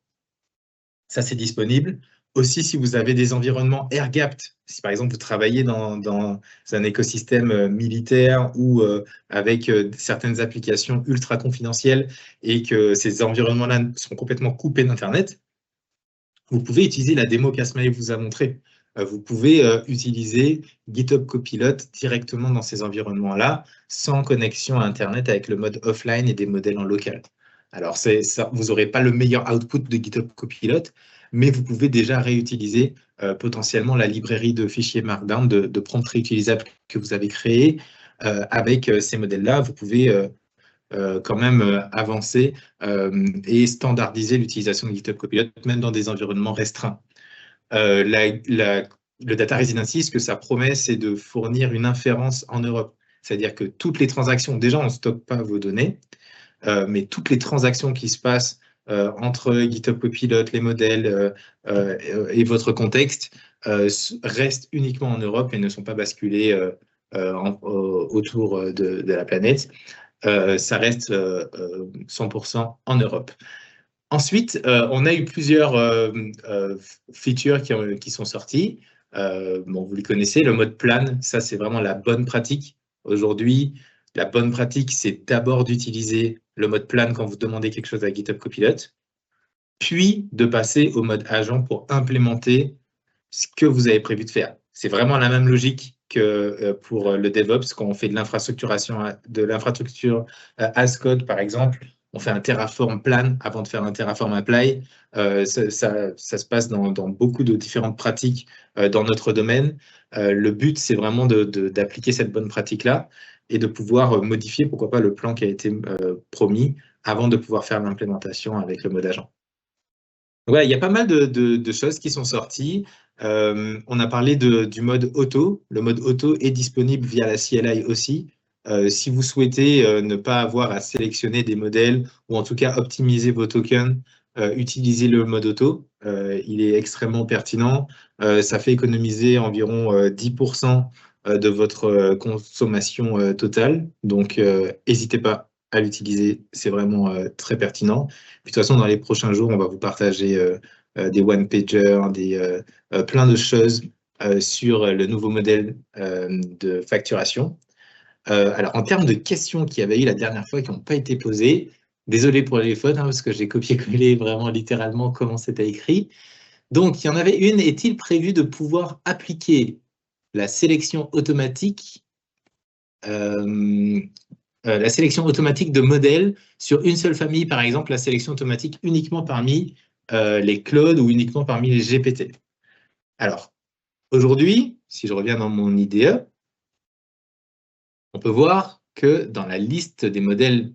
Ça, c'est disponible. Aussi, si vous avez des environnements air-gapped, si par exemple vous travaillez dans un écosystème militaire ou avec certaines applications ultra confidentielles et que ces environnements-là sont complètement coupés d'Internet, vous pouvez utiliser la démo qu'Asmae vous a montrée. Vous pouvez utiliser GitHub Copilot directement dans ces environnements-là, sans connexion à Internet avec le mode offline et des modèles en local. Alors, ça, vous n'aurez pas le meilleur output de GitHub Copilot, mais vous pouvez déjà réutiliser potentiellement la librairie de fichiers Markdown de prompts réutilisables que vous avez créé. Avec ces modèles-là, vous pouvez quand même avancer et standardiser l'utilisation de GitHub Copilot, même dans des environnements restreints. Le Data Residency, ce que ça promet, c'est de fournir une inférence en Europe. C'est-à-dire que toutes les transactions, déjà, on ne stocke pas vos données, mais toutes les transactions qui se passent entre GitHub Copilot, les modèles et votre contexte restent uniquement en Europe et ne sont pas basculées autour de la planète. Ça reste 100% en Europe. Ensuite, on a eu plusieurs features qui sont sorties. Bon, vous les connaissez, le mode plan, ça c'est vraiment la bonne pratique. Aujourd'hui, la bonne pratique, c'est d'abord d'utiliser le mode plan quand vous demandez quelque chose à GitHub Copilot, puis de passer au mode agent pour implémenter ce que vous avez prévu de faire. C'est vraiment la même logique que pour le DevOps, quand on fait de l'infrastructure as code, par exemple, on fait un Terraform plan avant de faire un Terraform apply. Ça se passe dans beaucoup de différentes pratiques dans notre domaine. Le but, c'est vraiment d'appliquer cette bonne pratique-là et de pouvoir modifier, pourquoi pas, le plan qui a été promis avant de pouvoir faire l'implémentation avec le mode agent. Ouais, il y a pas mal de choses qui sont sorties. On a parlé du mode auto. Le mode auto est disponible via la CLI aussi. Si vous souhaitez ne pas avoir à sélectionner des modèles ou en tout cas optimiser vos tokens utilisez le mode auto. Il est extrêmement pertinent. Ça fait économiser environ 10% de votre consommation totale. Donc, n'hésitez pas à l'utiliser. C'est vraiment très pertinent. Puis, de toute façon, dans les prochains jours, on va vous partager des one-pagers, plein de choses sur le nouveau modèle de facturation. Alors, en termes de questions qu'il y avait eu la dernière fois qui n'ont pas été posées, désolé pour les fautes, parce que j'ai copié-collé vraiment littéralement comment c'était écrit. Donc, il y en avait une. Est-il prévu de pouvoir appliquer la sélection automatique de modèles sur une seule famille, par exemple, la sélection automatique uniquement parmi les Claude ou uniquement parmi les GPT? Alors, aujourd'hui, si je reviens dans mon IDE, on peut voir que dans la liste des modèles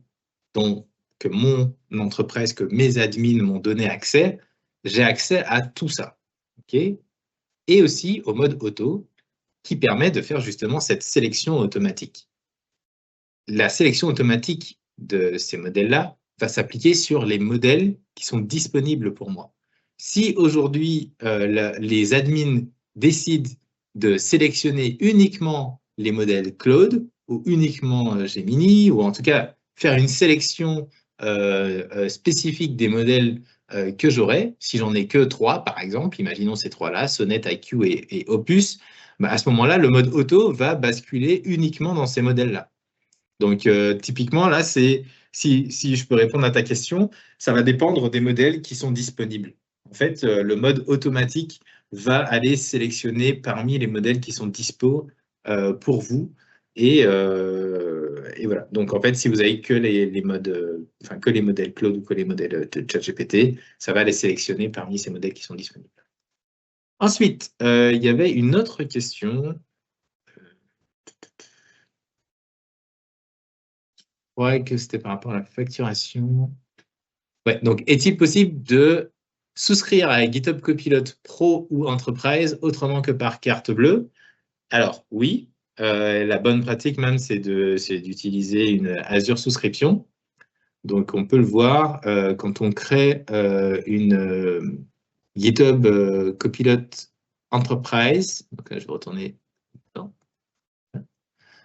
que mon entreprise, que mes admins m'ont donné accès, j'ai accès à tout ça. Okay, et aussi au mode auto, qui permet de faire justement cette sélection automatique. La sélection automatique de ces modèles-là va s'appliquer sur les modèles qui sont disponibles pour moi. Si aujourd'hui, les admins décident de sélectionner uniquement les modèles Claude ou uniquement Gemini, ou en tout cas faire une sélection spécifique des modèles que j'aurai, si j'en ai que 3 par exemple, imaginons ces 3-là, Sonnet, IQ et Opus, bah à ce moment-là, le mode auto va basculer uniquement dans ces modèles-là. Donc, typiquement, là, si je peux répondre à ta question, ça va dépendre des modèles qui sont disponibles. En fait, le mode automatique va aller sélectionner parmi les modèles qui sont dispo pour vous. Et voilà. Donc, en fait, si vous avez que les modes, que les modèles Claude ou que les modèles de ChatGPT, ça va les sélectionner parmi ces modèles qui sont disponibles. Ensuite, il y avait une autre question. Ouais, que c'était par rapport à la facturation. Ouais, donc, est-il possible de souscrire à GitHub Copilot Pro ou Enterprise autrement que par carte bleue? Alors, oui. La bonne pratique même, c'est d'utiliser une Azure souscription. Donc, on peut le voir quand on crée une GitHub Copilot Enterprise. Donc là, je vais retourner.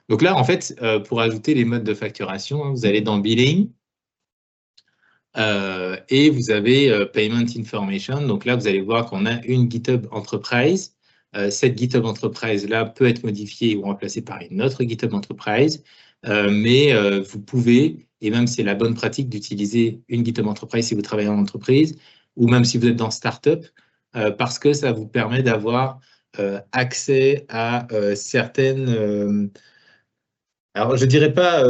Donc là, en fait, pour ajouter les modes de facturation, vous allez dans Billing et vous avez Payment Information. Donc là, vous allez voir qu'on a une GitHub Enterprise. Cette GitHub Enterprise-là peut être modifiée ou remplacée par une autre GitHub Enterprise, mais vous pouvez, et même c'est la bonne pratique d'utiliser une GitHub Enterprise si vous travaillez en entreprise, ou même si vous êtes dans Startup, parce que ça vous permet d'avoir accès à certaines... alors, je ne dirais pas,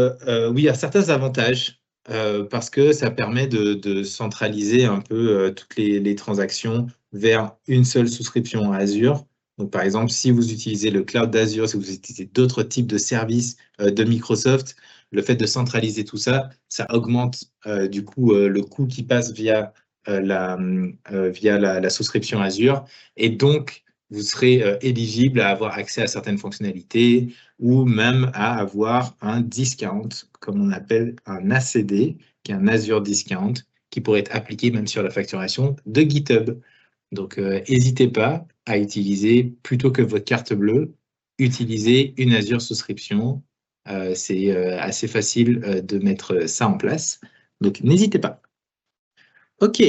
oui, à certains avantages, parce que ça permet de centraliser un peu toutes les transactions vers une seule souscription à Azure. Donc, par exemple, si vous utilisez le cloud d'Azure, si vous utilisez d'autres types de services de Microsoft, le fait de centraliser tout ça, ça augmente du coup le coût qui passe via la souscription Azure. Et donc, vous serez éligible à avoir accès à certaines fonctionnalités ou même à avoir un discount, comme on appelle un ACD, qui est un Azure Discount, qui pourrait être appliqué même sur la facturation de GitHub. Donc, n'hésitez pas à utiliser, plutôt que votre carte bleue, utilisez une Azure souscription. C'est assez facile de mettre ça en place. Donc, n'hésitez pas. OK.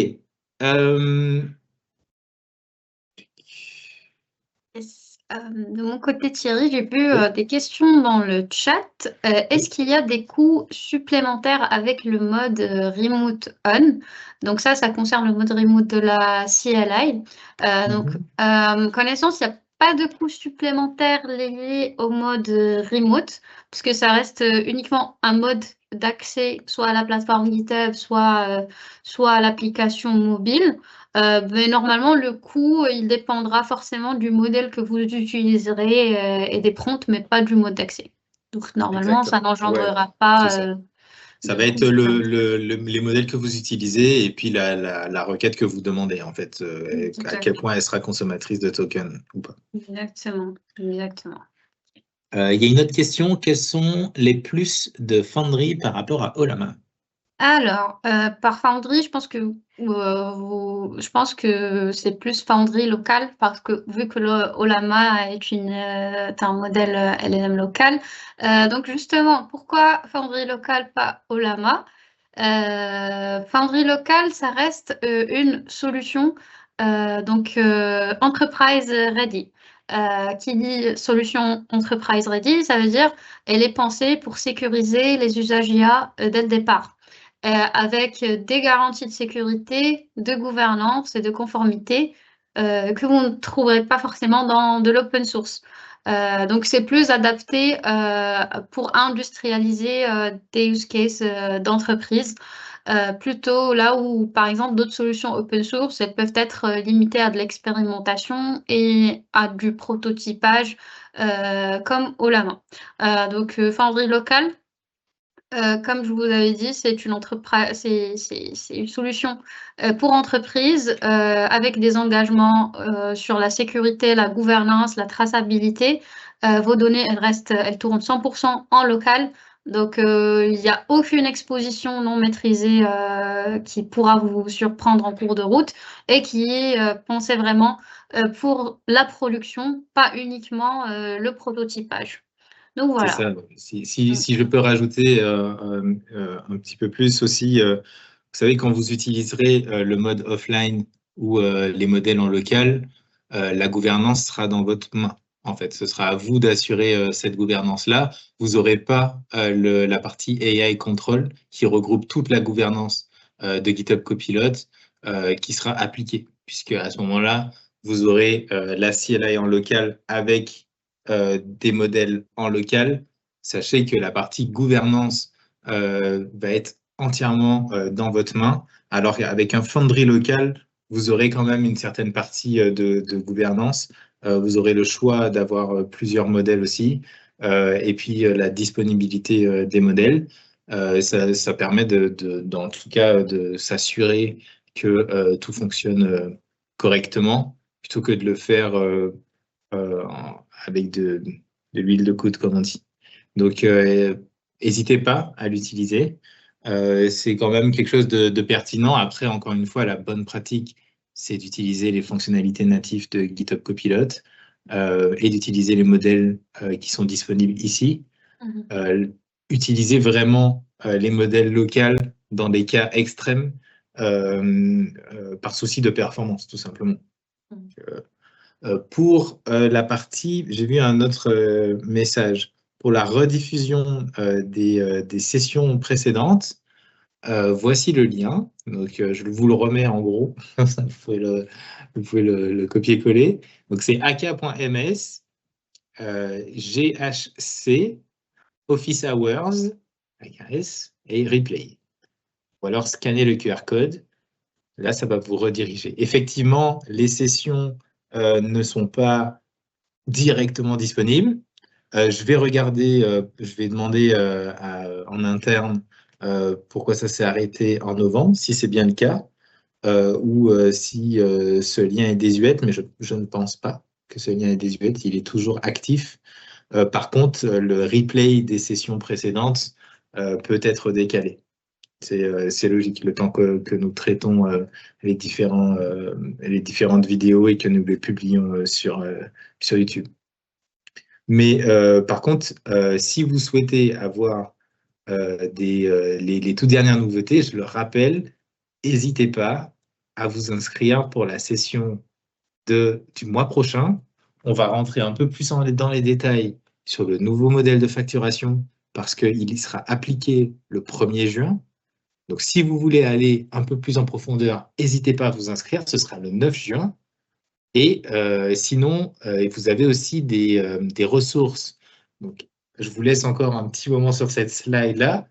De mon côté, Thierry, j'ai vu des questions dans le chat. Est-ce qu'il y a des coûts supplémentaires avec le mode Remote On? Donc ça concerne le mode Remote de la CLI. Donc, connaissance, il n'y a pas de coûts supplémentaires liés au mode Remote, puisque ça reste uniquement un mode d'accès soit à la plateforme GitHub, soit à l'application mobile. Mais normalement, le coût, il dépendra forcément du modèle que vous utiliserez et des prompts, mais pas du mode d'accès. Donc, normalement, Exactement. ça n'engendrera pas... Ça va être les modèles que vous utilisez et puis la requête que vous demandez, en fait, à quel point elle sera consommatrice de tokens ou pas. Exactement, exactement. Il y a une autre question. Quels sont les plus de Foundry par rapport à Ollama? Alors, par Foundry, je pense que c'est plus Foundry local parce que vu que Ollama est un modèle LLM local. Donc justement, pourquoi Foundry local, pas Ollama? Foundry local, ça reste une solution enterprise ready. Qui dit solution enterprise ready, ça veut dire elle est pensée pour sécuriser les usages IA dès le départ. Avec des garanties de sécurité, de gouvernance et de conformité que vous ne trouverez pas forcément dans de l'open source. Donc, c'est plus adapté pour industrialiser des use cases d'entreprise, plutôt là où, par exemple, d'autres solutions open source, elles peuvent être limitées à de l'expérimentation et à du prototypage comme Ollama. Foundry local, comme je vous avais dit, c'est une solution pour entreprise avec des engagements sur la sécurité, la gouvernance, la traçabilité. Vos données, elles tournent 100% en local. Donc, il n'y a aucune exposition non maîtrisée qui pourra vous surprendre en cours de route et qui est pensée vraiment pour la production, pas uniquement le prototypage. Donc, C'est voilà. ça. Si je peux rajouter un petit peu plus aussi, vous savez, quand vous utiliserez le mode offline ou les modèles en local, la gouvernance sera dans votre main. En fait, ce sera à vous d'assurer cette gouvernance-là. Vous n'aurez pas la partie AI Control qui regroupe toute la gouvernance de GitHub Copilot qui sera appliquée, puisque à ce moment-là, vous aurez la CLI en local avec des modèles en local. Sachez que la partie gouvernance va être entièrement dans votre main, alors qu'avec un Foundry local, vous aurez quand même une certaine partie de gouvernance. Vous aurez le choix d'avoir plusieurs modèles aussi, et puis la disponibilité des modèles. Ça permet, dans tout cas, de s'assurer que tout fonctionne correctement, plutôt que de le faire avec de l'huile de coude, comme on dit. Donc, n'hésitez pas à l'utiliser. C'est quand même quelque chose de pertinent. Après, encore une fois, la bonne pratique, c'est d'utiliser les fonctionnalités natives de GitHub Copilot et d'utiliser les modèles qui sont disponibles ici. Utiliser vraiment les modèles locaux dans des cas extrêmes par souci de performance, tout simplement. Pour la partie, j'ai vu un autre message. Pour la rediffusion des sessions précédentes, voici le lien. Donc, je vous le remets en gros. Vous pouvez le copier-coller. Donc, c'est aka.ms, GHC, Office Hours, avec un S, et Replay. Ou alors, scanner le QR code. Là, ça va vous rediriger. Effectivement, les sessions ne sont pas directement disponibles. Je vais regarder, je vais demander en interne pourquoi ça s'est arrêté en novembre, si c'est bien le cas, ou si ce lien est désuet, mais je ne pense pas que ce lien est désuet, il est toujours actif. Par contre, le replay des sessions précédentes peut être décalé. C'est logique, le temps que nous traitons les différentes vidéos et que nous les publions sur YouTube. Mais par contre, si vous souhaitez avoir les toutes dernières nouveautés, je le rappelle, n'hésitez pas à vous inscrire pour la session du mois prochain. On va rentrer un peu plus dans les détails sur le nouveau modèle de facturation parce qu'il y sera appliqué le 1er juin. Donc, si vous voulez aller un peu plus en profondeur, n'hésitez pas à vous inscrire. Ce sera le 9 juin. Et sinon, vous avez aussi des ressources. Donc, je vous laisse encore un petit moment sur cette slide-là.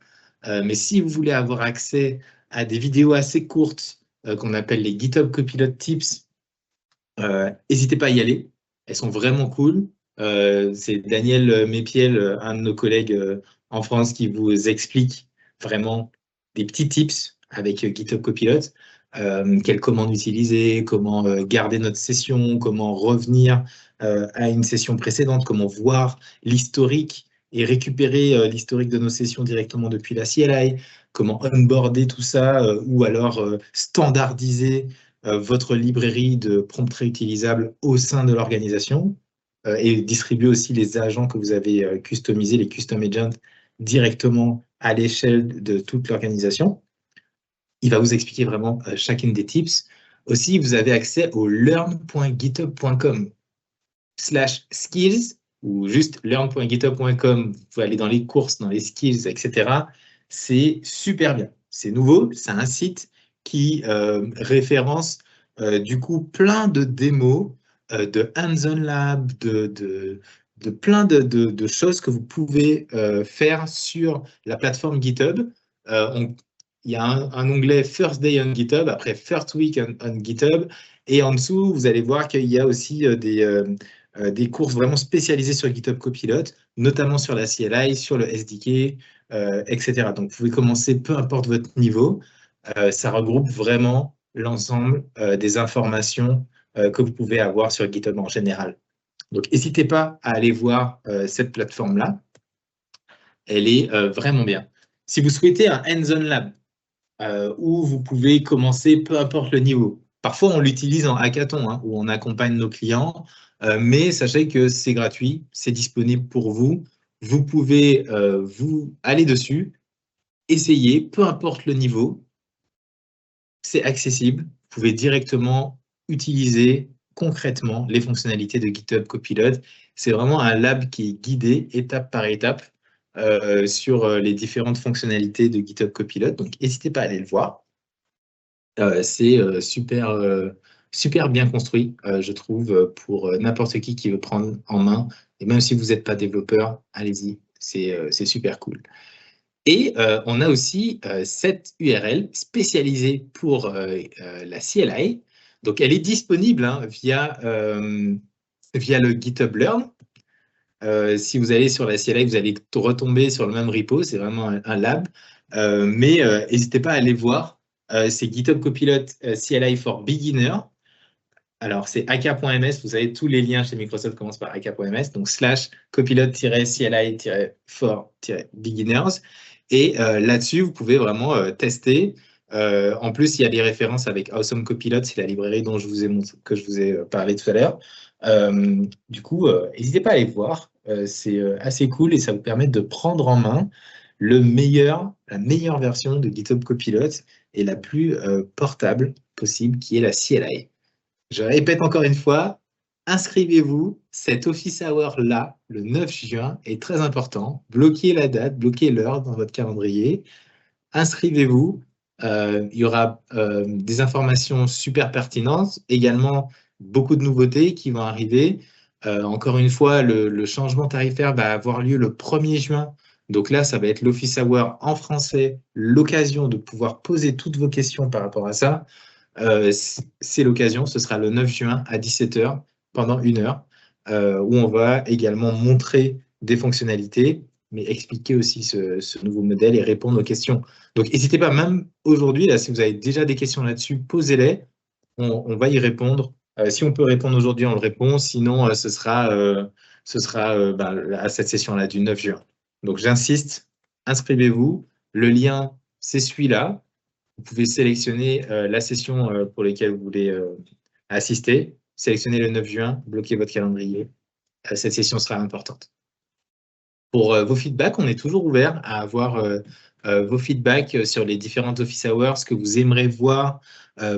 Mais si vous voulez avoir accès à des vidéos assez courtes qu'on appelle les GitHub Copilot Tips, n'hésitez pas à y aller. Elles sont vraiment cool. C'est Daniel Mépiel, un de nos collègues en France, qui vous explique vraiment des petits tips avec GitHub Copilot. Quelle commande utiliser, comment garder notre session, comment revenir à une session précédente, comment voir l'historique et récupérer l'historique de nos sessions directement depuis la CLI, comment onboarder tout ça, ou alors standardiser votre librairie de prompts réutilisables au sein de l'organisation et distribuer aussi les agents que vous avez customisés, les custom agents, directement à l'échelle de toute l'organisation. Il va vous expliquer vraiment chacune des tips. Aussi, vous avez accès au learn.github.com/skills ou juste learn.github.com. Vous pouvez aller dans les courses, dans les skills, etc. C'est super bien. C'est nouveau. C'est un site qui référence du coup plein de démos, de hands-on lab, de plein de choses que vous pouvez faire sur la plateforme GitHub. Il y a un onglet First Day on GitHub, après First Week on GitHub, et en dessous, vous allez voir qu'il y a aussi des courses vraiment spécialisées sur GitHub Copilot, notamment sur la CLI, sur le SDK, etc. Donc, vous pouvez commencer, peu importe votre niveau. Ça regroupe vraiment l'ensemble des informations que vous pouvez avoir sur GitHub en général. Donc, n'hésitez pas à aller voir cette plateforme-là. Elle est vraiment bien. Si vous souhaitez un hands-on lab, où vous pouvez commencer peu importe le niveau. Parfois, on l'utilise en hackathon, hein, où on accompagne nos clients, mais sachez que c'est gratuit, c'est disponible pour vous. Vous pouvez vous aller dessus, essayer, peu importe le niveau. C'est accessible. Vous pouvez directement utiliser concrètement les fonctionnalités de GitHub Copilot. C'est vraiment un lab qui est guidé étape par étape sur les différentes fonctionnalités de GitHub Copilot. Donc, n'hésitez pas à aller le voir. C'est super bien construit, je trouve, pour n'importe qui veut prendre en main. Et même si vous n'êtes pas développeur, allez-y, c'est super cool. Et on a aussi cette URL spécialisée pour la CLI. Donc, elle est disponible hein, via le GitHub Learn. Si vous allez sur la CLI, vous allez retomber sur le même repo. C'est vraiment un lab. Mais n'hésitez pas à aller voir. C'est GitHub Copilot CLI for Beginner. Alors, c'est aka.ms. Vous savez, tous les liens chez Microsoft commencent par aka.ms. Donc, /copilot-cli-for-beginners. Et là-dessus, vous pouvez vraiment tester. En plus, il y a des références avec Awesome Copilot. C'est la librairie dont que je vous ai parlé tout à l'heure. Du coup, n'hésitez pas à aller voir. C'est assez cool et ça vous permet de prendre en main la meilleure version de GitHub Copilot et la plus portable possible, qui est la CLI. Je répète encore une fois, inscrivez-vous. Cet Office Hour-là, le 9 juin, est très important. Bloquez la date, bloquez l'heure dans votre calendrier. Inscrivez-vous. Il y aura des informations super pertinentes, également beaucoup de nouveautés qui vont arriver. Encore une fois, le changement tarifaire va avoir lieu le 1er juin. Donc là, ça va être l'Office Hour en français, l'occasion de pouvoir poser toutes vos questions par rapport à ça. C'est l'occasion, ce sera le 9 juin à 17 h pendant 1 heure, où on va également montrer des fonctionnalités, mais expliquer aussi ce nouveau modèle et répondre aux questions. Donc, n'hésitez pas, même aujourd'hui, là, si vous avez déjà des questions là-dessus, posez-les, on va y répondre. Si on peut répondre aujourd'hui, on le répond, sinon ce sera à cette session-là du 9 juin. Donc, j'insiste, inscrivez-vous. Le lien, c'est celui-là. Vous pouvez sélectionner la session pour laquelle vous voulez assister. Sélectionnez le 9 juin, bloquez votre calendrier. Cette session sera importante. Pour vos feedbacks, on est toujours ouvert à avoir vos feedbacks sur les différentes Office Hours, ce que vous aimeriez voir,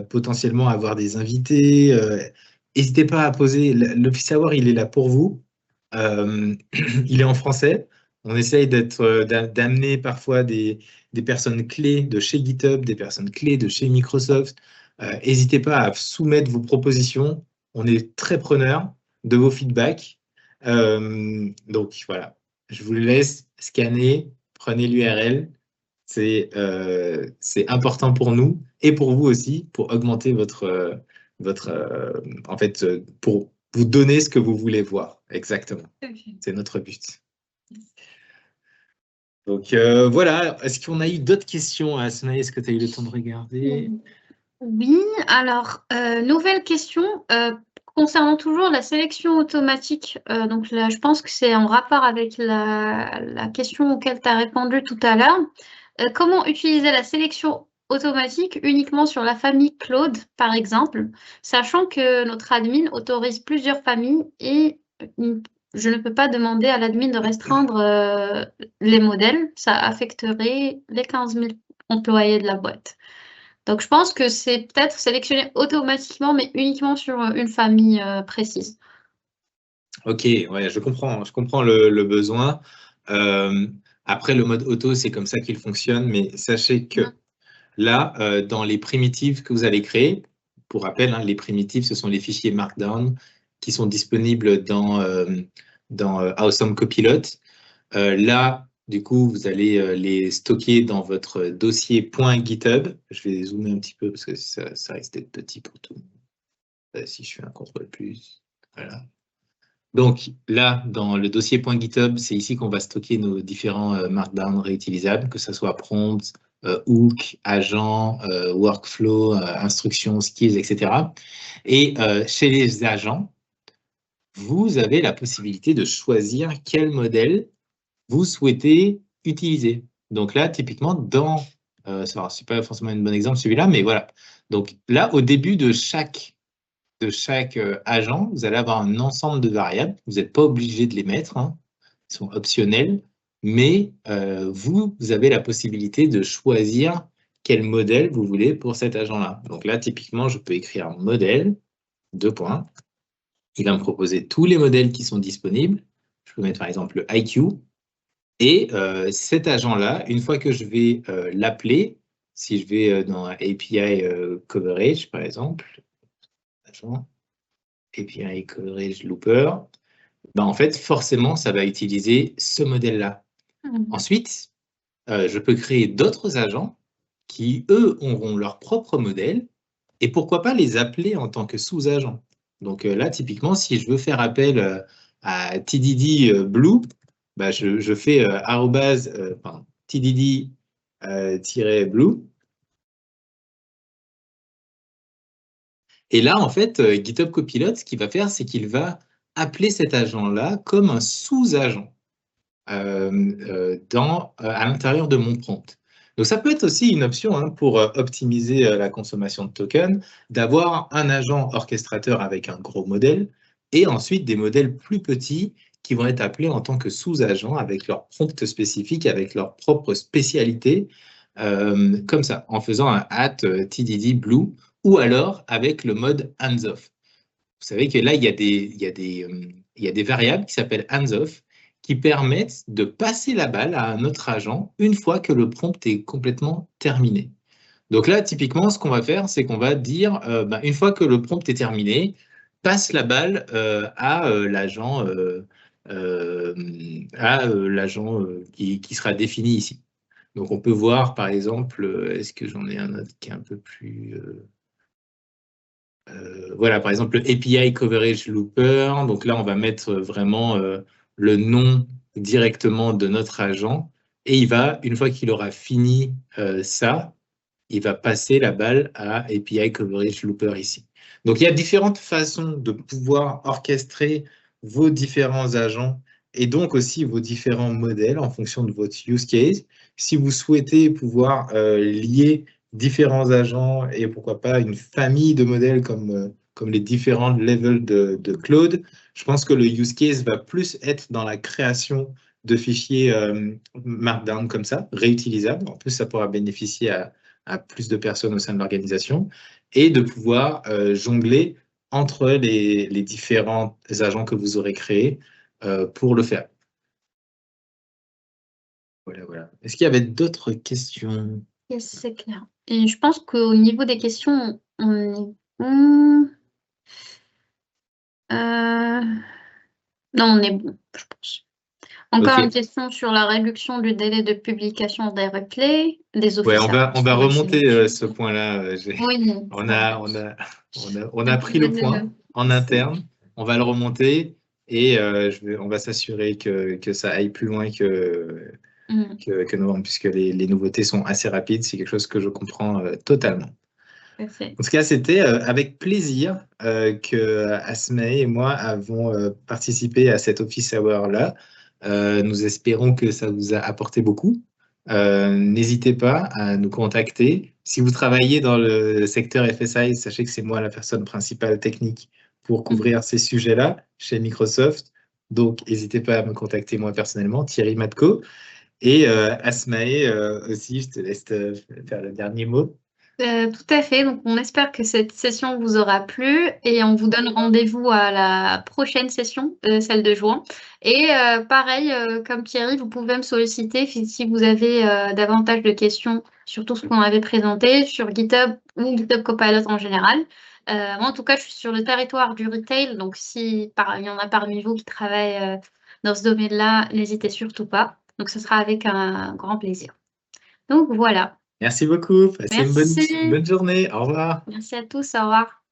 potentiellement avoir des invités. N'hésitez pas à poser. L'Office Hour, il est là pour vous. Il est en français. On essaye d'amener parfois des personnes clés de chez GitHub, des personnes clés de chez Microsoft. N'hésitez pas à soumettre vos propositions. On est très preneurs de vos feedbacks. Donc voilà, je vous laisse scanner, prenez l'URL. C'est important pour nous et pour vous aussi, pour augmenter en fait, pour vous donner ce que vous voulez voir. Exactement. Okay. C'est notre but. Donc voilà, est-ce qu'on a eu d'autres questions, Asma? Est-ce que tu as eu le temps de regarder? Oui, alors, nouvelle question concernant toujours la sélection automatique. Donc là, je pense que c'est en rapport avec la question auquel tu as répondu tout à l'heure. Comment utiliser la sélection automatique uniquement sur la famille Claude, par exemple, sachant que notre admin autorise plusieurs familles et je ne peux pas demander à l'admin de restreindre les modèles, ça affecterait les 15 000 employés de la boîte. Donc, je pense que c'est peut-être sélectionné automatiquement, mais uniquement sur une famille précise. Ok, ouais, je comprends le besoin. Après, le mode auto, c'est comme ça qu'il fonctionne, mais sachez que là, dans les primitives que vous allez créer, pour rappel, hein, les primitives, ce sont les fichiers Markdown qui sont disponibles dans Awesome Copilot. Là, du coup, vous allez les stocker dans votre dossier .github. Je vais zoomer un petit peu parce que ça risque d'être petit pour tout. Si je fais un CTRL+, voilà. Donc là, dans le dossier .github, c'est ici qu'on va stocker nos différents Markdown réutilisables, que ce soit prompts, hook, agent, workflow, instructions, skills, etc. Et chez les agents, vous avez la possibilité de choisir quel modèle vous souhaitez utiliser. Donc là, typiquement, c'est pas forcément un bon exemple celui-là, mais voilà. Donc là, au début de chaque agent, vous allez avoir un ensemble de variables. Vous n'êtes pas obligé de les mettre, hein. Ils sont optionnels, mais vous avez la possibilité de choisir quel modèle vous voulez pour cet agent-là. Donc là, typiquement, je peux écrire un modèle, 2 points. Il va me proposer tous les modèles qui sont disponibles. Je peux mettre par exemple le IQ. Et cet agent-là, une fois que je vais l'appeler, si je vais dans API Coverage, par exemple, agent, API Coverage Looper, ben, en fait, forcément, ça va utiliser ce modèle-là. Ensuite, je peux créer d'autres agents qui, eux, auront leur propre modèle et pourquoi pas les appeler en tant que sous-agents. Donc là, typiquement, si je veux faire appel à TDD Blue, bah, je fais TDD-Blue. Et là, en fait, GitHub Copilot, ce qu'il va faire, c'est qu'il va appeler cet agent-là comme un sous-agent à l'intérieur de mon prompt. Donc, ça peut être aussi une option hein, pour optimiser la consommation de tokens, d'avoir un agent orchestrateur avec un gros modèle et ensuite des modèles plus petits qui vont être appelés en tant que sous-agents avec leur prompt spécifique, avec leur propre spécialité, comme ça, en faisant un @tdd blue ou alors avec le mode hands-off. Vous savez que là, il y a des variables qui s'appellent hands-off qui permettent de passer la balle à un autre agent une fois que le prompt est complètement terminé. Donc là, typiquement, ce qu'on va faire, c'est qu'on va dire, une fois que le prompt est terminé, passe la balle à l'agent qui sera défini ici. Donc on peut voir, par exemple, est-ce que j'en ai un autre qui est un peu plus... voilà, par exemple, le API Coverage Looper. Donc là, on va mettre vraiment le nom directement de notre agent. Et il va, une fois qu'il aura fini ça, il va passer la balle à API Coverage Looper ici. Donc, il y a différentes façons de pouvoir orchestrer vos différents agents et donc aussi vos différents modèles en fonction de votre use case. Si vous souhaitez pouvoir lier différents agents et pourquoi pas une famille de modèles comme les différents levels de Claude, je pense que le use case va plus être dans la création de fichiers Markdown comme ça, réutilisables. En plus, ça pourra bénéficier à plus de personnes au sein de l'organisation et de pouvoir jongler entre les différents agents que vous aurez créés pour le faire. Voilà, voilà. Est-ce qu'il y avait d'autres questions? Yes, c'est clair. Et je pense qu'au niveau des questions, on est bon. Non, on est bon, je pense. Encore une question sur la réduction du délai de publication des replays, des Ouais, officiels. on va remonter ce point-là. Oui, on a pris le point en interne. On va le remonter et on va s'assurer que ça aille plus loin que novembre, puisque les nouveautés sont assez rapides. C'est quelque chose que je comprends totalement. Parfait. En tout cas, c'était avec plaisir que Asmae et moi avons participé à cet Office Hour-là. Nous espérons que ça vous a apporté beaucoup. n'hésitez pas à nous contacter. Si vous travaillez dans le secteur FSI, sachez que c'est moi la personne principale technique pour couvrir ces sujets-là chez Microsoft. Donc, n'hésitez pas à me contacter moi personnellement, Thierry Matko. Et Asmae aussi, je te laisse faire le dernier mot. Tout à fait. Donc, on espère que cette session vous aura plu et on vous donne rendez-vous à la prochaine session, celle de juin. Et pareil, comme Thierry, vous pouvez me solliciter si vous avez davantage de questions sur tout ce qu'on avait présenté sur GitHub ou GitHub Copilot en général. Moi, en tout cas, je suis sur le territoire du retail. Donc, si il y en a parmi vous qui travaillent dans ce domaine-là, n'hésitez surtout pas. Donc, ce sera avec un grand plaisir. Donc, voilà. Merci beaucoup. Passez une Merci. bonne journée. Au revoir. Merci à tous. Au revoir.